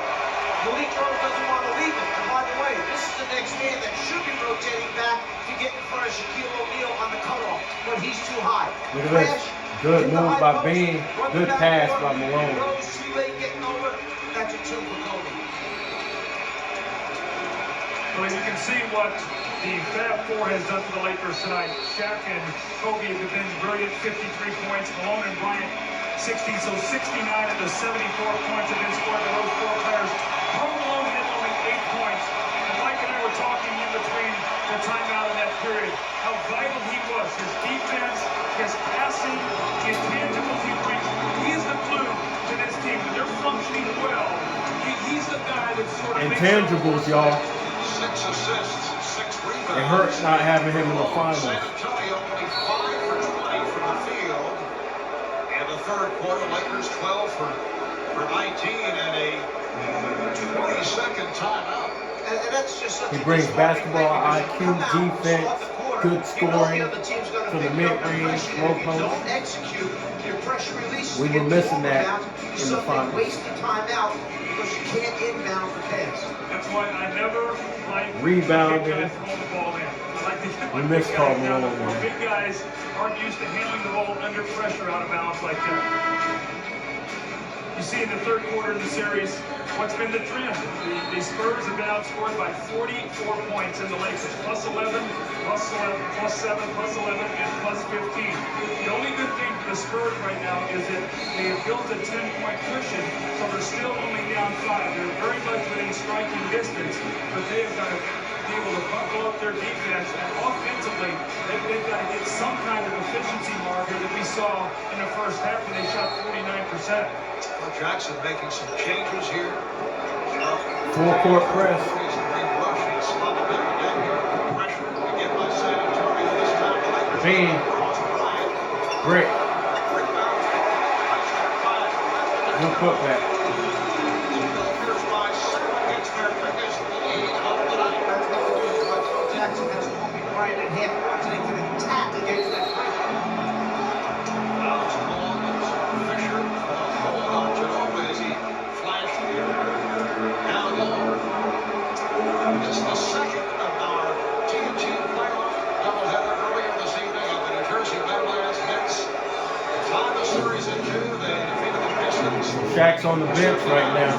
Malik Rose doesn't want to leave it. And by the way, this is the next man that should be rotating back to get in front of Shaquille O'Neal on the cutoff, but he's too high. Look at this. Good move by Bean. Good pass by Malone. Rose too late getting over. That's a 2 for Kobe. Well, you can see what the Fab Four has done for the Lakers tonight. Shaq and Kobe have been brilliant, 53 points. Malone and Bryant, 60. So 69 of the 74 points have been scored by those 4 players. Karl Malone had only 8 points. And Mike and I were talking in between the timeout in that period how vital he was. His defense, his passing, the intangibles he brings. He is the glue to this team. When they're functioning well, he's the guy that sort of Intangibles, y'all. 6 assists, 6 rebounds. It hurts not having him in the finals. San Antonio only 5 for 20 from the field. In the third quarter, Lakers 12 for 19 and a 20-second timeout. And that's just such He a brings disappointing basketball thing, because you IQ, come out, defense, start the quarter, good you know scoring the other team's gonna from the pick up mid-range, pressure, low and if you post. don't execute your pressure releases. We were get missing the that ball out, in the something finals. wasted time out because you can't inbound the pass. That's why I never like Rebounding. big guys throwing the ball in. I like to get my We miss big Karl guys down Malone, the floor. man. Big guys aren't used to handling the ball under pressure out of bounds like that. You see in the third quarter of the series, what's been the trend? The Spurs have been outscored by 44 points in the Lakers. Plus 11, plus 11, plus 7, plus 11, and plus 15. The only good thing for the Spurs right now is that they have built a 10-point cushion, so they're still only down 5. They're very much within striking distance, but they have got to be able to buckle up their defense, and offensively, they've got to some kind of efficiency marker that we saw in the first half when they shot 49%. Well, Jackson making some changes here. Full court press. Bean. Brick. Good putback. Jackson has Kobe Bryant at half court, so they can attack against that pressure. This is the second of our TNT playoff doubleheader earlier this evening of the New Jersey Meadowlands Nets. Tied the series in 2. They defeated the Pistons. Shaq's on the bench right now.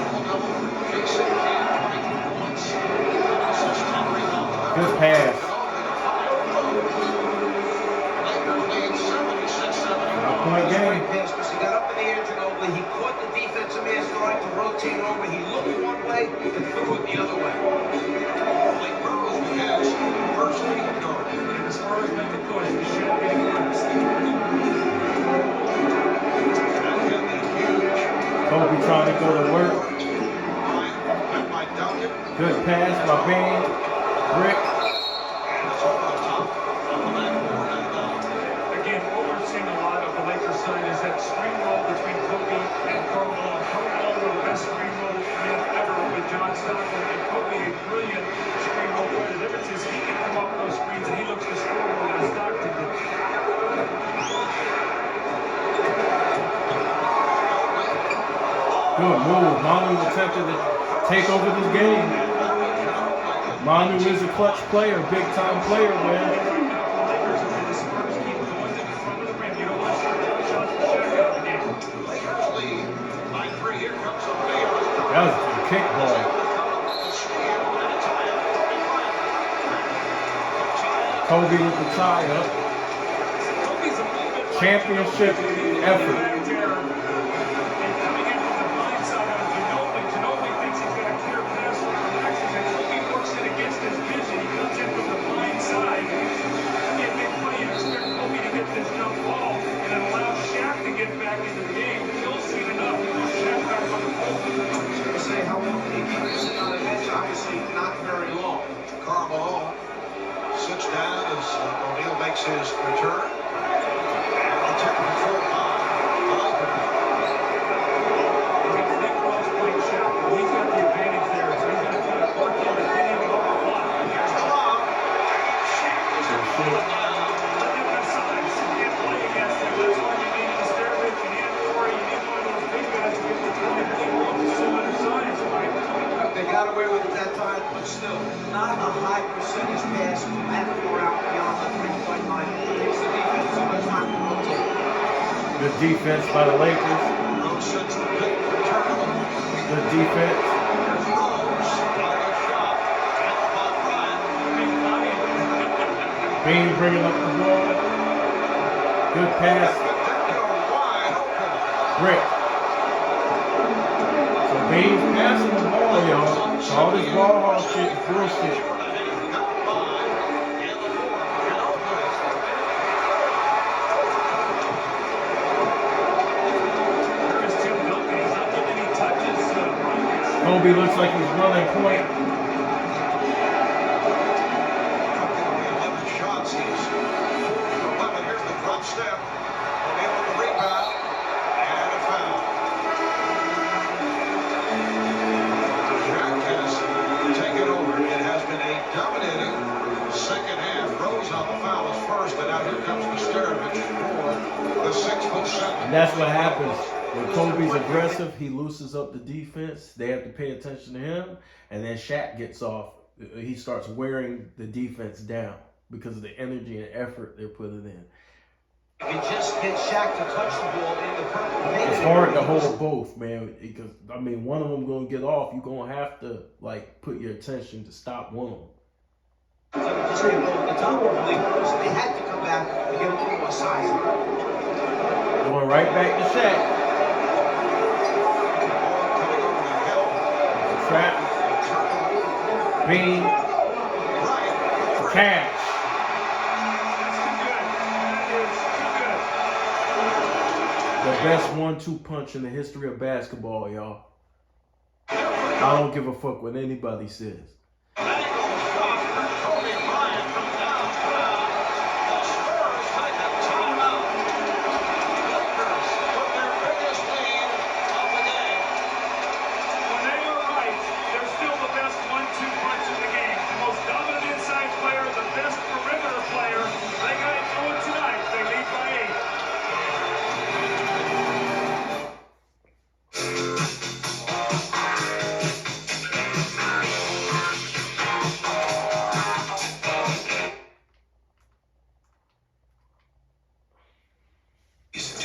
Good pass. Point game. He got up in the air, Ginobili. He caught the defensive man starting to rotate over. He looked one way and threw it the other way. Blake Burrows begins first lead guard. And as far as make the push, the Shaq getting last. Kobe trying to go to work. Good pass by Bean. Brick. Again, what we're seeing a lot of the Lakers side is that screen roll between Kobe and Carmelo. Carmelo were the best screen roll man ever with John Stockton, and Kobe a brilliant screen roll player. The difference is he can come up those screens and he looks to score more than Stockton did. Good move. Manu attempted to take over this game. Manu is a clutch player, big time player, man. The Spurs keep going to the front of the rim. You don't want to start throwing shots to Shaq out of the game. Lakers lead by 3. Here comes a big That was a kick ball. Kobe with the tie up. Championship effort. Obviously not very long. Carmelo sits down as O'Neal makes his return. And the tip control by the Lakers. Nick Ross playing Shaq. He's got the advantage there, so he's going to try to work in to get him over the block. Here's the lob. Shaq is going to pull it down. Let him decide. You can't play against him. That's why you need the Stairwich and Andor. You need one of those big guys to get the 20 points. He's so undersized, Mike. They got away with it that time, but still, not a high percentage pass at or out beyond the 3-point line. Takes the defense so much time to rotate. Good defense by the Lakers. Rose sets the pick return. Good defense. Here's Rose. Another shot. Handled by Bryant. Bean bringing up the ball. Good pass. Wide open. Brick. So Bean's passing the ball, y'all. All this ball hog shit is bullshit. Kobe looks like he's running point. 11 shots. He's 11. Here's the drop step. O'Neal with the rebound. And a foul. Shaq has taken over. It has been a dominating second half. Rose on the foul is first, and now here comes the Stairwich for the 6'7". And that's what happens. When Kobe's aggressive, he loosens up the defense. They have to pay attention to him. And then Shaq gets off. He starts wearing the defense down because of the energy and effort they're putting in. You just get Shaq to touch the ball in the purple. It's hard to hold both, man. Because, I mean, one of them going to get off. You're going to have to, like, put your attention to stop one of them. Just get over the top of the league. So they had to come back and get a little more size. Going right back to Shaq. Trap. Bean. Cash. best 1-2 punch in the history of basketball, y'all. I don't give a fuck what anybody says. Angle shot for Kobe Bryant from downtown. The Spurs take a timeout. Lakers with their biggest lead of the game. When they are right, they're still the best 1-2 punch in the game. The most dominant inside player, the best perimeter player. They got it going tonight. They lead by 8.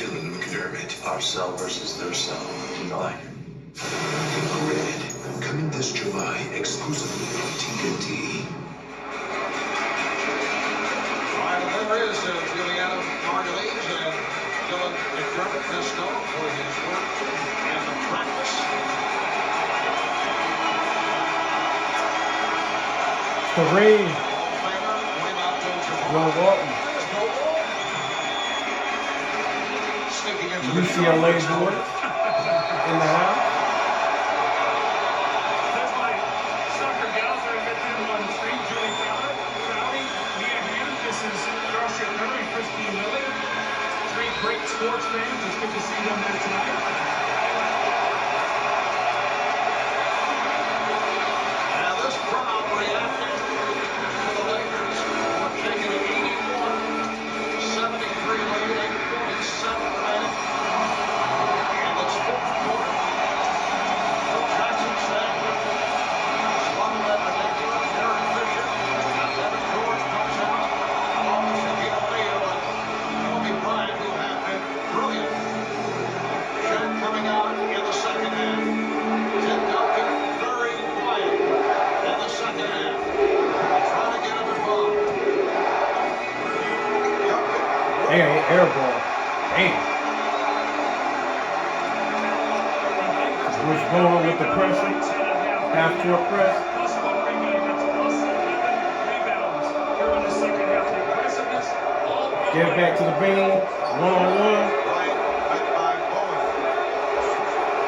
Dylan McDermott, our cell versus their cell. Like Red, coming this July exclusively on TNT. Right, there is Juliana Margulies and Dylan McDermott, best known for his work in the practice. Kareem. Hall of Famer, going out to Jamal. Will Walton. There's no ball. Sneaking into the UCLA shot. boy in the house. That's my soccer gals that I met them on the street. Julie Fowler, Crowley, Mia Hamm. This is Darcy Curry, Christine Lilly. 3 great sports fans. It's good to see them there tonight. Now this crowd reacting to the Lakers. We're taking an 81-73 lead, 8:47 remaining in this fourth quarter. Phil Jackson saying with Slumber at the Lakers, Derek Fisher, and Devin George comes out, along with Shaquille O'Neal and Kobe Bryant, who have been brilliant. Shaq coming out in the second half. Tim Duncan very quiet in the second half. Trying to get him involved. Duncan, Hey, air ball. Damn. Bruce Bowen with the pressure. Half-court press. Plus 1 rebound. That's plus 11 rebounds. Here in the second half. The aggressiveness all Get it back to the beam. One-on-one. Bryant met by Bowen.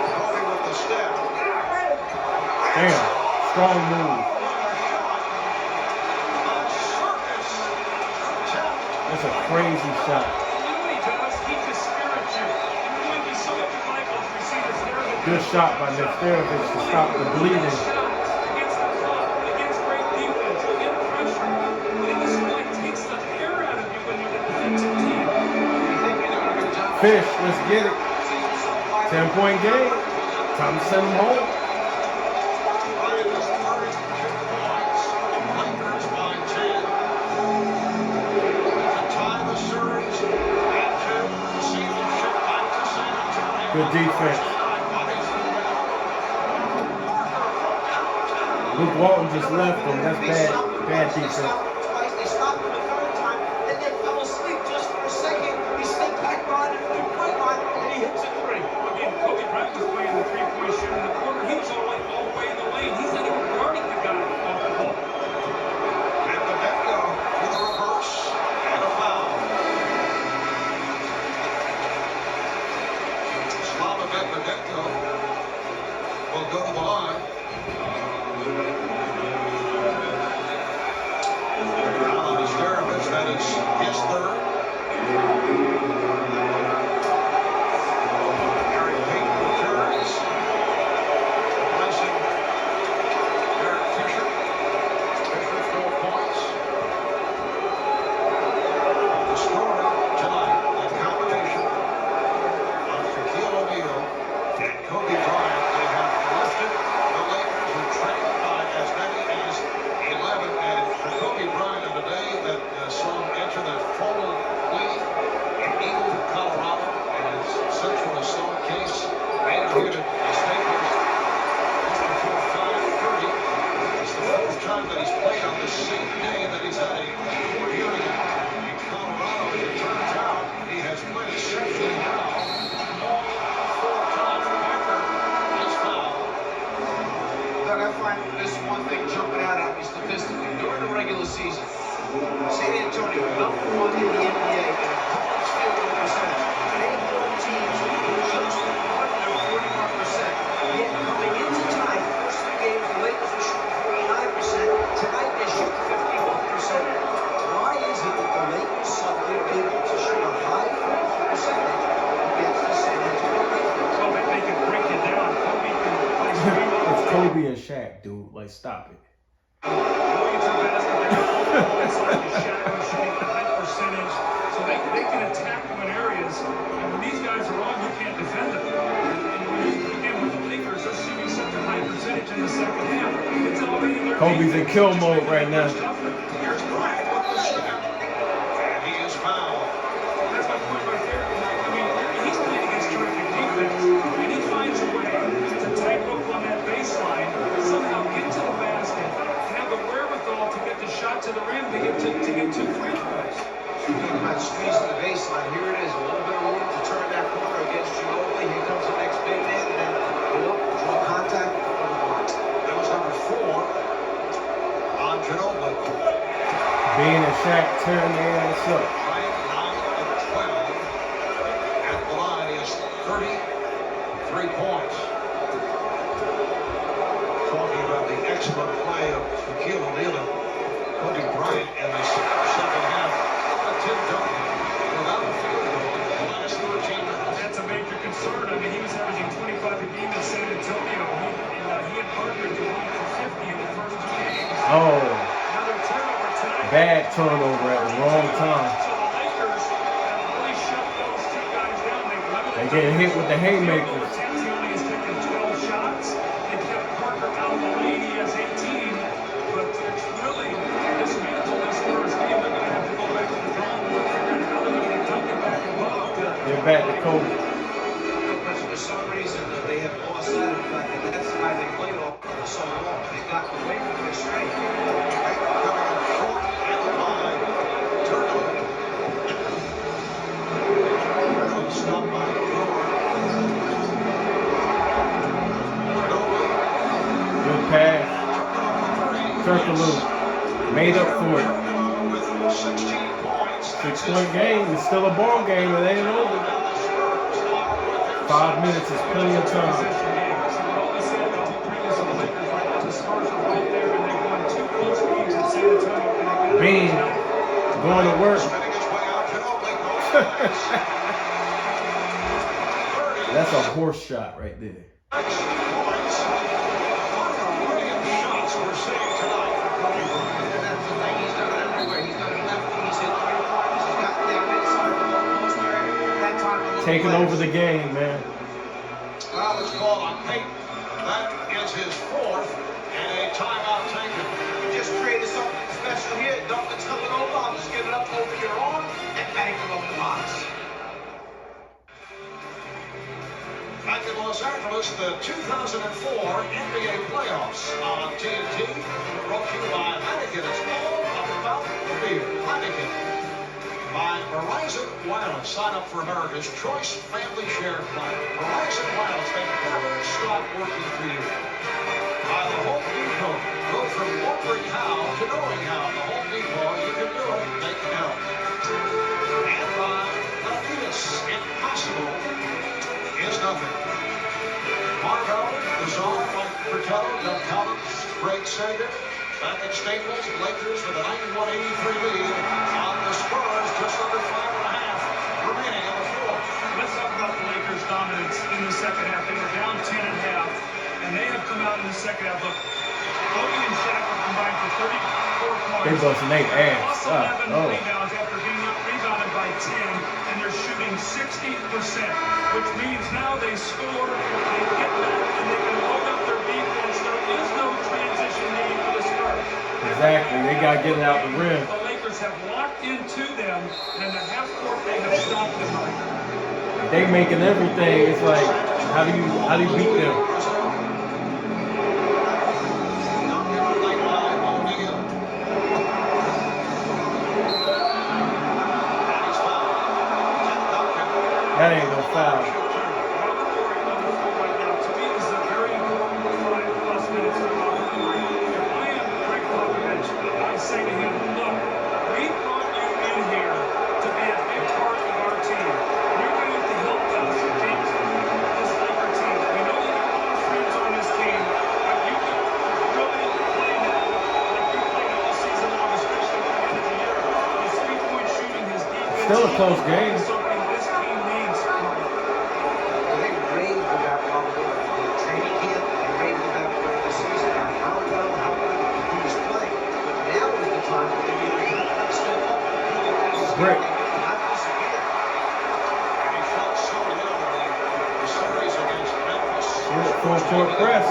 Kobe with the step. Damn. Strong move. A circus attempt. That's a crazy shot. You know what he does? He dispirits you. You know, we saw it with Michaels. We see this there. Good shot by Nesterovic to stop the bleeding. Against the clock, against great defense, against pressure. And this really takes the air out of you when you're the defensive team. Fish, let's get it. 10-point game. Time to send them home. Bryant has 32 points. Lakers by 10. To tie the series and to see them ship back to San Antonio. Good defense. Luke Walton just left him. That's bad defense. They stopped him a third time, and then fell asleep just for a second. He slipped back on the 3-point line, and he hits a 3. Again, Kobe Bryant was playing the three-point shooter in the corner. He was all the way in the lane. He's not even guarding the guy off the ball. And the net go with a reverse and a foul. Slava Medvedevko will go to the line. Alan Nesterovic, that is his third. Gary Payton returns, replacing Derek Fisher. Fisher 4 points. The story tonight, the combination of Shaquille O'Neal and Kobe Bryant, they have lifted the Lakers, who trailed by as many as 11. And for Kobe Bryant, on the day that saw him enter the total Kobe and Shaq, dude. Like, stop it. Going to the basket, Shaq was shooting a high percentage, so they can attack them in areas. And when these guys are on, you can't defend them. And again, with the Lakers, they're shooting such a high percentage in the second half. It's elevating their Kobe's in defense, kill just mode making right it now. much tougher. Here's Bryant with the step. And he is fouled. That's my point right there. I mean, he's playing against terrific defense, and he finds a way to tightrope on that baseline, somehow get to the basket, and have the wherewithal to get the shot to the rim to get 2 free throws. Talking about squeezing the baseline. Here it is, a little bit of room to turn that corner against Ginobili. Here comes the next big man, and then go up, draw contact on the block. That was number 4 on Ginobili. Bean and Shaq tearing their ass up. Bryant 9 of 12. At the line is 33 points. Talking about the excellent play of Shaquille O'Neal and Kobe Bryant in the second half. Tim Duncan without a field goal in the last 13 minutes. That's a major concern. I mean, he was averaging 25 a game in San Antonio. He had partnered to run for 50 in the first 2 games. Oh, Another turnover tonight. bad turnover at the wrong time. So the Lakers have really shut those 2 guys down. They getting hit with the haymakers. Tanzioni has taken 12 shots. They kept Parker out of the lane. He has 18. But it's really dismantled this Spurs team. They're going to have to go back to the drawing board, figure out how they're going to get Duncan back involved. They're back to Kobe. But for some reason, they have lost sight of the fact that that's why they played off for so long. They got away from their strength. Right, coming up short and line. Turtle. Stopped by Brewer. Good pass. Turkaloo. Made up for it. With 16 points. 6-point game. It's still a ball game. It ain't over. 5 minutes is plenty of time. Bean going to work. That's a horse shot right there. Shots were saved tonight for Kobe Bryant. That's the thing. He's done it everywhere. He's done it lefty. He's hit 3 points. He's gotten down inside the almost area. That time a little Taking less. over the game, man. Well, it's called on Peyton. That is his 4th and a timeout taken. Just created something special here. Duncan's coming over. I'll just get it up over your arm and bang him up the box. Back in Los Angeles, the 2004 NBA playoffs on TNT. Brought to you by Heineken. It's all about the beer. Heineken. By Verizon Wireless. Sign up for America's Choice Family Share Plan. Verizon Wireless, they never stop working for you. By the Home Depot. Go from wondering how to knowing how. The Home Depot, you can do it. They can help. And by Adidas. Impossible is nothing. Margot, Bizarre, Mike Fratello, Doug Collins, Greg Sager. Back at Staples, Lakers with a 91-83 lead on the Spurs, just under 5.5 remaining in the 4th. Let's talk about the Lakers' dominance in the second half. They were down 10.5, and they have come out in the second half. Look, Kobe and Shaq have combined for 34 points. They busting their ass up. 11 rebounds after being rebounded by 10, and they're shooting 60%, which means now they score, they get back, and they can load up their defense. There is no transition game for the Spurs. Exactly. They got to get it out the rim. The Lakers have locked into them, and in the half court they have stopped them. They making everything. It's like, how do you beat them? That ain't no foul. I say to him, look, we brought you in here to be a big part of our team. You're going to help us beat this Laker team. We know you got a lot of friends on this team, but you can really play now like you played all season long, especially at the end of the year. His 3-point shooting, his defense. Still a close game. Something this team needs. They raved about while they were in training camp. They raved about this Brick. not disappear. And he fought so well in the series against Memphis. Full court press.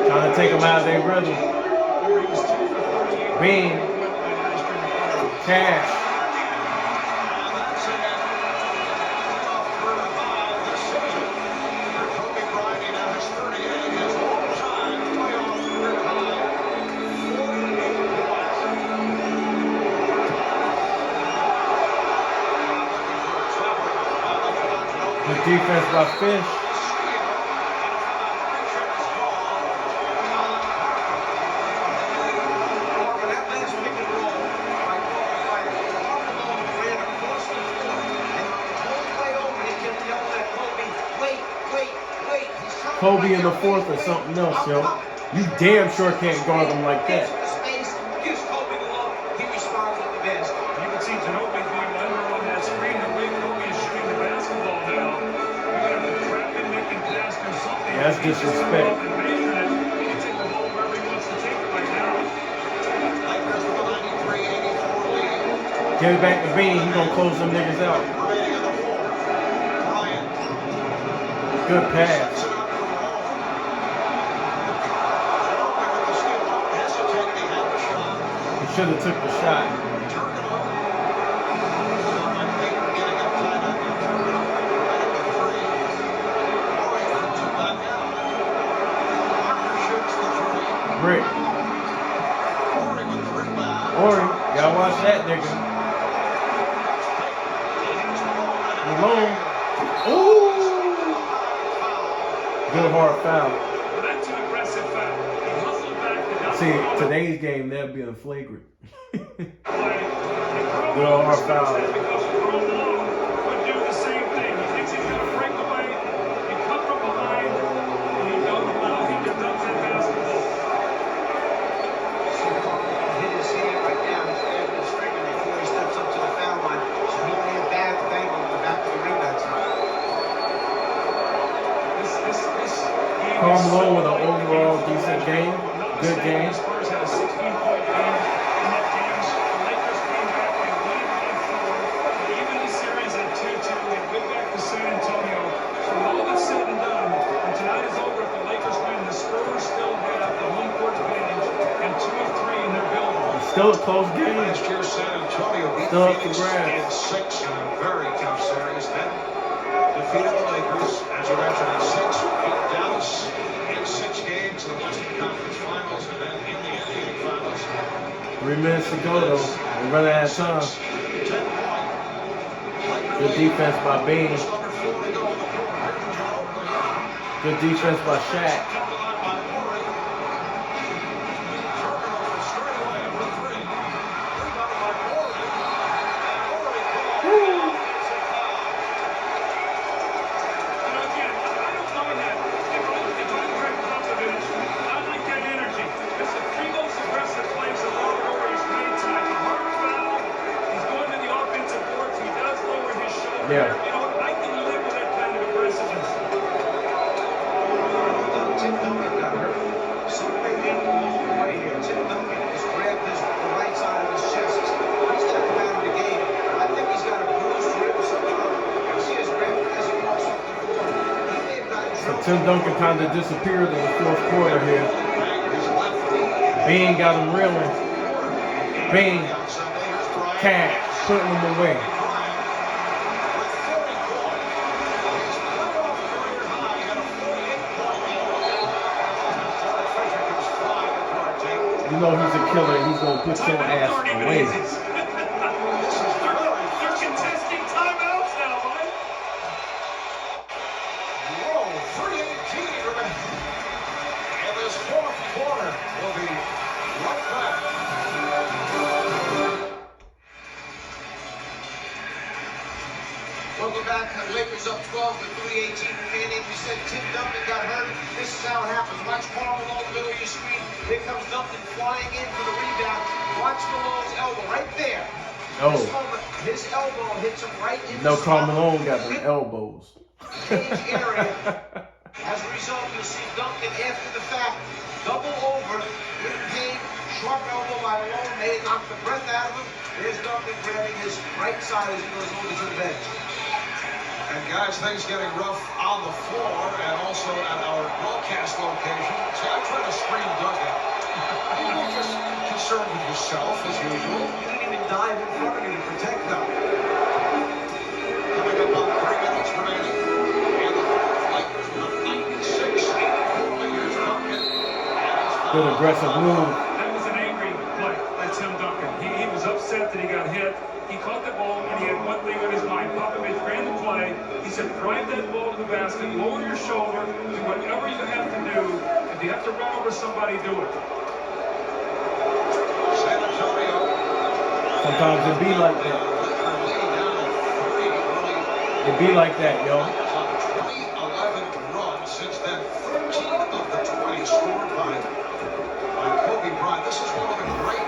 Trying to take them out of their rhythm. Bean. Cash. Kobe Bryant, he now has 38, his all-time playoff career high, 48 points. Good defense by Fish. That last pick and roll by Carmelo ran across the floor, and the whole way over, he kept yelling at Kobe, wait. He's trying to Kobe break in the out, fourth wait, or something else, I'm yo. coming. You damn sure can't guard them like Gets that. the space, gives Kobe the look, he responds with the basket. You can see Ginobili going under on that screen. The way Kobe is shooting the basketball now, you're going to have to trap him, make him pass or something. Yeah, that's He's just disrespect. going up and measuring it. He can take the ball wherever he wants to take it right now. Lakers with a 93-84 lead. Get it back to Bean. He gonna close them niggas out. Remaining in the fourth. Bryant Good pass. sets it up for Malone. Kobe with the steal. Hesitated, he had the shot. He should have took the shot. Turned it over. Like Peyton getting it tied up. He turned it over. Right at the three. Morey throws it back out. Parker shoots the three. Brick. Morey with the rebound. Ori, gotta watch that nigga. Malone. Ooh. Good hard foul. Well, that's an aggressive foul. He hustled back to down. See, today's game, that'd be a flagrant. Good hard foul. Because Carmelo would do the same thing. He thinks he's going to break away. He cut from behind, and you don't allow him to dunk that basketball. See Carmelo hit his hand right now. He's grabbing his finger before he steps up to the foul line. So he may have banged on the back of the ring that time. This game is Carmelo so with an tight. overall decent game. Good game. The Spurs had a 16-point game in that game. The Lakers came back and won game 4. Even the series at 2-2. They went back to San Antonio. So when all is said and done, when tonight is over, if the Lakers win, the Spurs still have the home court advantage and 2 of 3 in their building. Still a close game. Last year, San Antonio beat Still up for Phoenix grabs. in 6 in a very tough series. Then defeated the Lakers, as you mentioned, in 6. Beat Dallas in 6 games in the Western Conference Finals, and then in the NBA Finals. 3 minutes to go though. We're running out of time. 10-point. Good defense by Bean. Just under 4 to go in the quarter. Here's Ginobili. Good defense by Shaq. Kept the line by Morey. Turnover straight away for 3. Rebounded by Morey. And Morey called an offensive foul. You know, again, I don't know that. If I'm Greg Popovich, I like that energy. It's the 3 most aggressive plays that Laura Warriors made tonight. The hard foul. He's going to the offensive boards. He does lower his shoulder. Yeah. You know what? I can live with that kind of aggressiveness. Tim Duncan got hurt. Somebody didn't along the way here. Tim Duncan has grabbed the right side of his chest. He's going to come out of the game. I think he's got a bruised rib or something. You see his grab as he walks off the floor. He may have gotten So drilled. Tim Duncan kind of disappeared in the fourth quarter here. His lefty. Bean got him reeling. Bean, Cash, putting him away. You know he's a killer. He's gonna put your ass away. They're contesting timeouts now, Mike. Whoa, 3:18 remaining. And this fourth quarter will be right back. Welcome back. Lakers up 12 with 3:18 remaining. You said Tim Duncan got hurt. This is how it happens. Watch Carmelo in the middle of your screen. Here comes Duncan flying in for the rebound. Watch Malone's elbow right there. Oh. This moment, his elbow hits him right in No, the spot. Carmelo got them elbows. Cage area. As a result, you'll see Duncan after the fact double over, rib pain, sharp elbow by Malone, made knock the breath out of him. There's Duncan grabbing his right side as he goes over to the bench. And guys, things getting rough on the floor and also at our broadcast location. See, I try to screen Duncan. You're just concerned with yourself as usual. You didn't even dive in front of me to protect them. Coming up on 3 minutes remaining. And the Lakers with a 96-84 lead. Duncan. Good aggressive move. That was an angry play by Tim Duncan. He was upset that he got hit. He caught the ball, and he had one thing on his mind. Popovich ran the play. He said, drive that ball to the basket, lower your shoulder, do whatever you have to do. If you have to run over somebody, do it. San Antonio. Sometimes it be like that. It be like that, yo. On a 2011 run since then, 13 of the 20 scored by Kobe Bryant. This is one of the great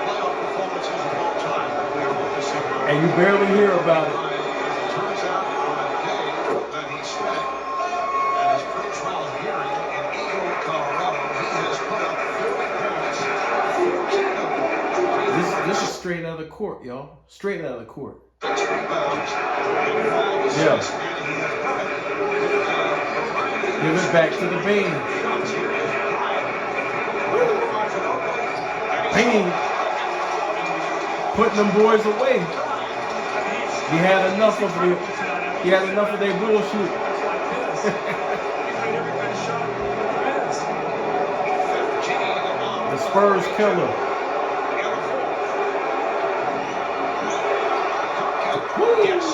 playoff performances of all time that we are witnessing. And you barely hear about it. As it turns out, on a day that he spent at his pre-trial hearing in Eagle, Colorado, he has put up 40 points, 14 of them. This is straight out of the court, y'all. Straight out of the court. 6 rebounds, and 5 assists, Yeah. and he has done it. Give it back to the Bean. Bean putting them boys away. He had enough of it. He had enough of their bullshit. The Spurs killer. Yes.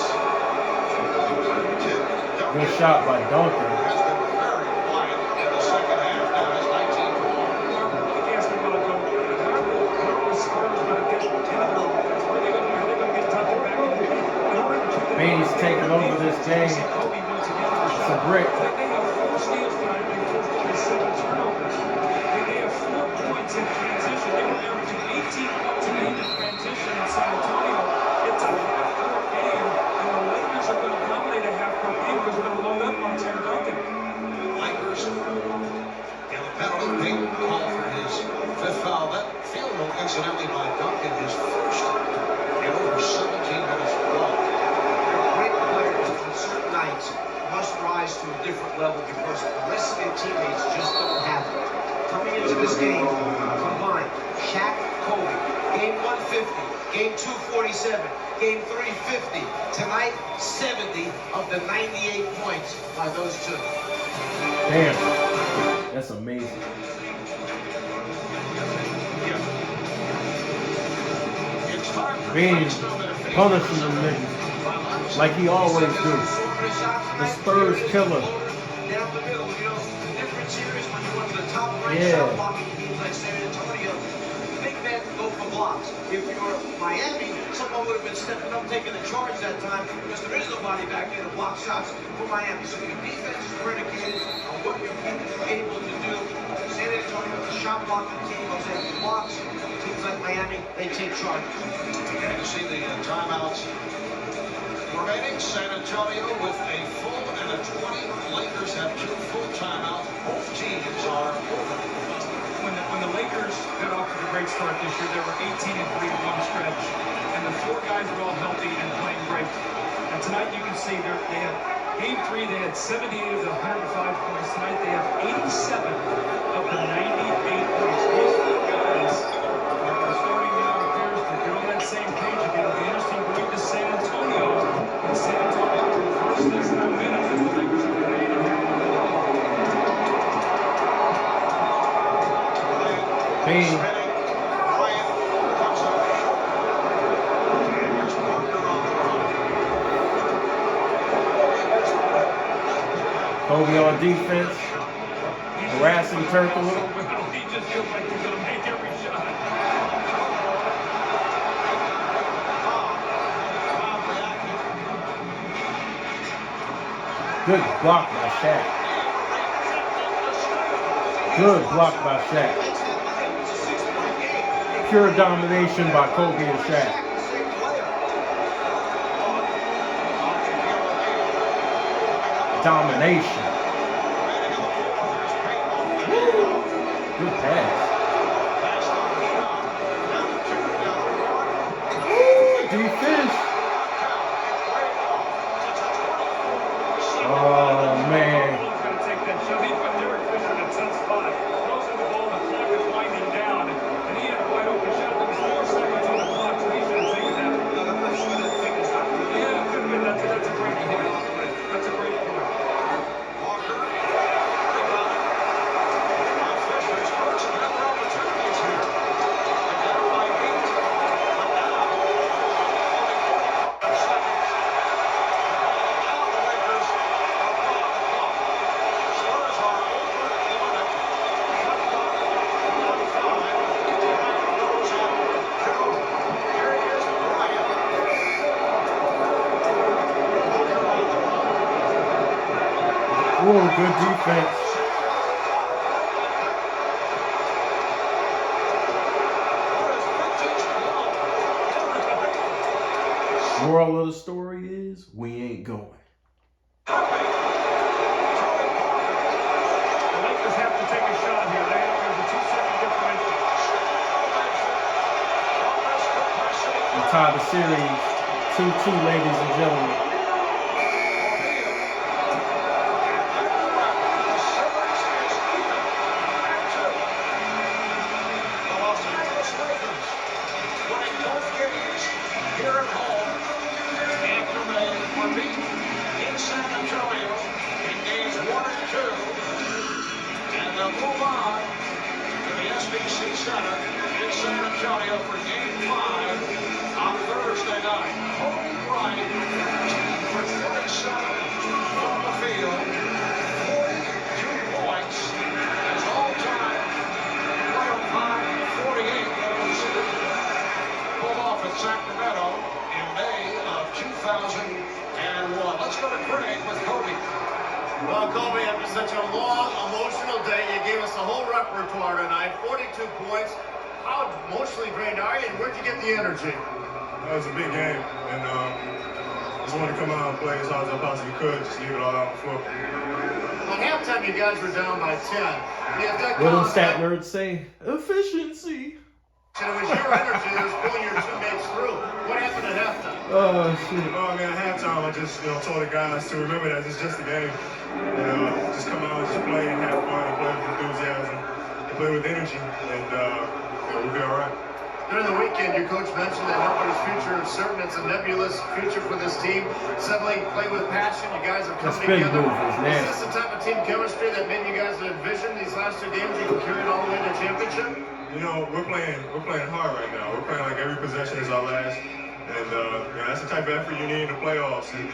Good shot by Duncan. Has been very quiet in the second half. Now has 19 Bean's taking over this game. It's a brick. They have 4 steals tonight and 4.7 turnovers. They have 4 points in transition. They were averaging 18 points a game in transition in San Antonio. It's a half-court game, and the Lakers are going to dominate a half-court game because they're going to load up on Tim Duncan. Lakers get a penalty. Payton called for his 5th foul. That field goal, incidentally, by Duncan, his first in over 17 minutes of ball. Great players on certain nights must rise to a different level because the rest of their teammates just don't have it. Coming into this game, combined, Shaq, Kobe, game 150, game 247, game 350. Tonight, 70 of the 98 points by those two. Damn. That's amazing. It's time for Bean punishing them niggas like he always do. The Spurs killer. Down the middle, you know, the difference here is when you're one of the top ranked Yeah. shot blocking teams like San Antonio, big men go for blocks. If you're Miami, someone would have been stepping up, taking the charge that time because there is nobody back there to block shots for Miami. So your defense is predicated on what you're able to do. San Antonio, the shot blocking team, goes after blocks. Teams like Miami, they take charge. And you see the timeouts remaining. San Antonio with a full and a 20. Lakers have 2 full timeouts. Both teams are over. When the Lakers got off to the great start this year, they were 18-3 in one stretch, and the 4 guys were all healthy and playing great. And tonight you can see they had game 3, they had 78 of the 105 points. Tonight they have 87 of the 98 points. These 4 guys are starting now appears to get on that same page again. It'll be interesting going to San Antonio. And San Antonio reversed this momentum as the Lakers are creating here. Bean. Kobe on defense. Harassing Turkle. He just feels like he's going to make every shot. Good block by Shaq. Good block by Shaq. Pure domination by Kobe and Shaq. Domination. Woo. Good pass. Good defense. Oh, man. He's going to take that shot. He put Derek Fisher in a tough spot. Throws him the ball, the clock is winding down, and he had a wide open shot. There was 4 seconds on the clock, so he should have taken that. I'm sure that figure's not really. Yeah, it could have been. That's a great point. That's a great point. Walker. Fisher's first ever opportunities here. And down by 8. But now, only 4 seconds. Now the Lakers are on the clock. Spurs are over the limit. Shot clock on 5. Bryant goes on 2. Here he is, Bryant. Walker on the run. Whoa, good defense. Moral of the story is, we ain't going. The Lakers have to take a shot here. There's a 2-second differential. We tie the series 2-2, ladies and gentlemen. The Los Angeles Lakers winning both games here at home after they were beaten in San Antonio in games 1 and 2. And they'll move on to the SBC Center in San Antonio for game 5 on Thursday night. Kobe Bryant for 47 from the field, 42 points as all-time player high 48 was pulled off at Sacramento in May of 2001. Let's go to Craig with Kobe. Well, Kobe, after such a long, emotional day, you gave us the whole repertoire tonight. 42 points. How emotionally drained are you, and where'd you get the energy? That was a big game, and just wanted to come out and play as hard as I possibly could, just leave it all out on the floor. At halftime, you guys were down by 10. You had that What do confidence, stat nerds say? Efficiency. and it was your energy that was pulling your teammates through. What happened at halftime? Oh, shit. Well, I mean, at halftime, I just told the guys to remember that it's just a game. And just come out and just play and have fun and play with enthusiasm and play with energy, and we'll be all right. During the weekend, your coach mentioned that nobody's future is certain. It's a nebulous future for this team. Suddenly, play with passion. You guys have come That spin together. move is Is nasty. this the type of team chemistry that made you guys envision these last 2 games? You can carry it all the way to championship? You know, we're playing hard right now. We're playing like every possession is our last, and that's the type of effort you need in the playoffs. And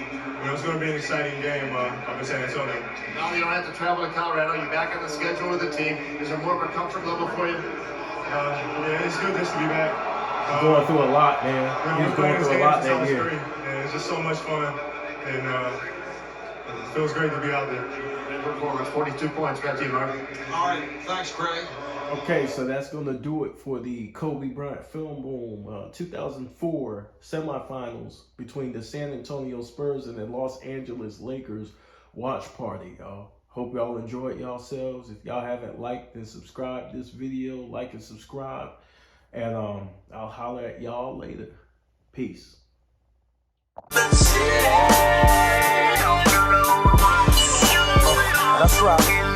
it's going to be an exciting game up in San Antonio. Now you don't have to travel to Colorado. You're back on the schedule with the team. Is there more of a comfort level for you? Yeah, it's good just to be back. Going through a lot, man. He was going through a lot that year. And it's just so much fun, and it feels great to be out there. Great performance, 42 points. Back to you, Mark. All right, thanks, Craig. Okay, so that's going to do it for the Kobe Bryant Film Boom 2004 semifinals between the San Antonio Spurs and the Los Angeles Lakers watch party, y'all. Hope y'all enjoyed yourselves. If y'all haven't liked and subscribed this video, like and subscribe. And I'll holler at y'all later. Peace. That's right.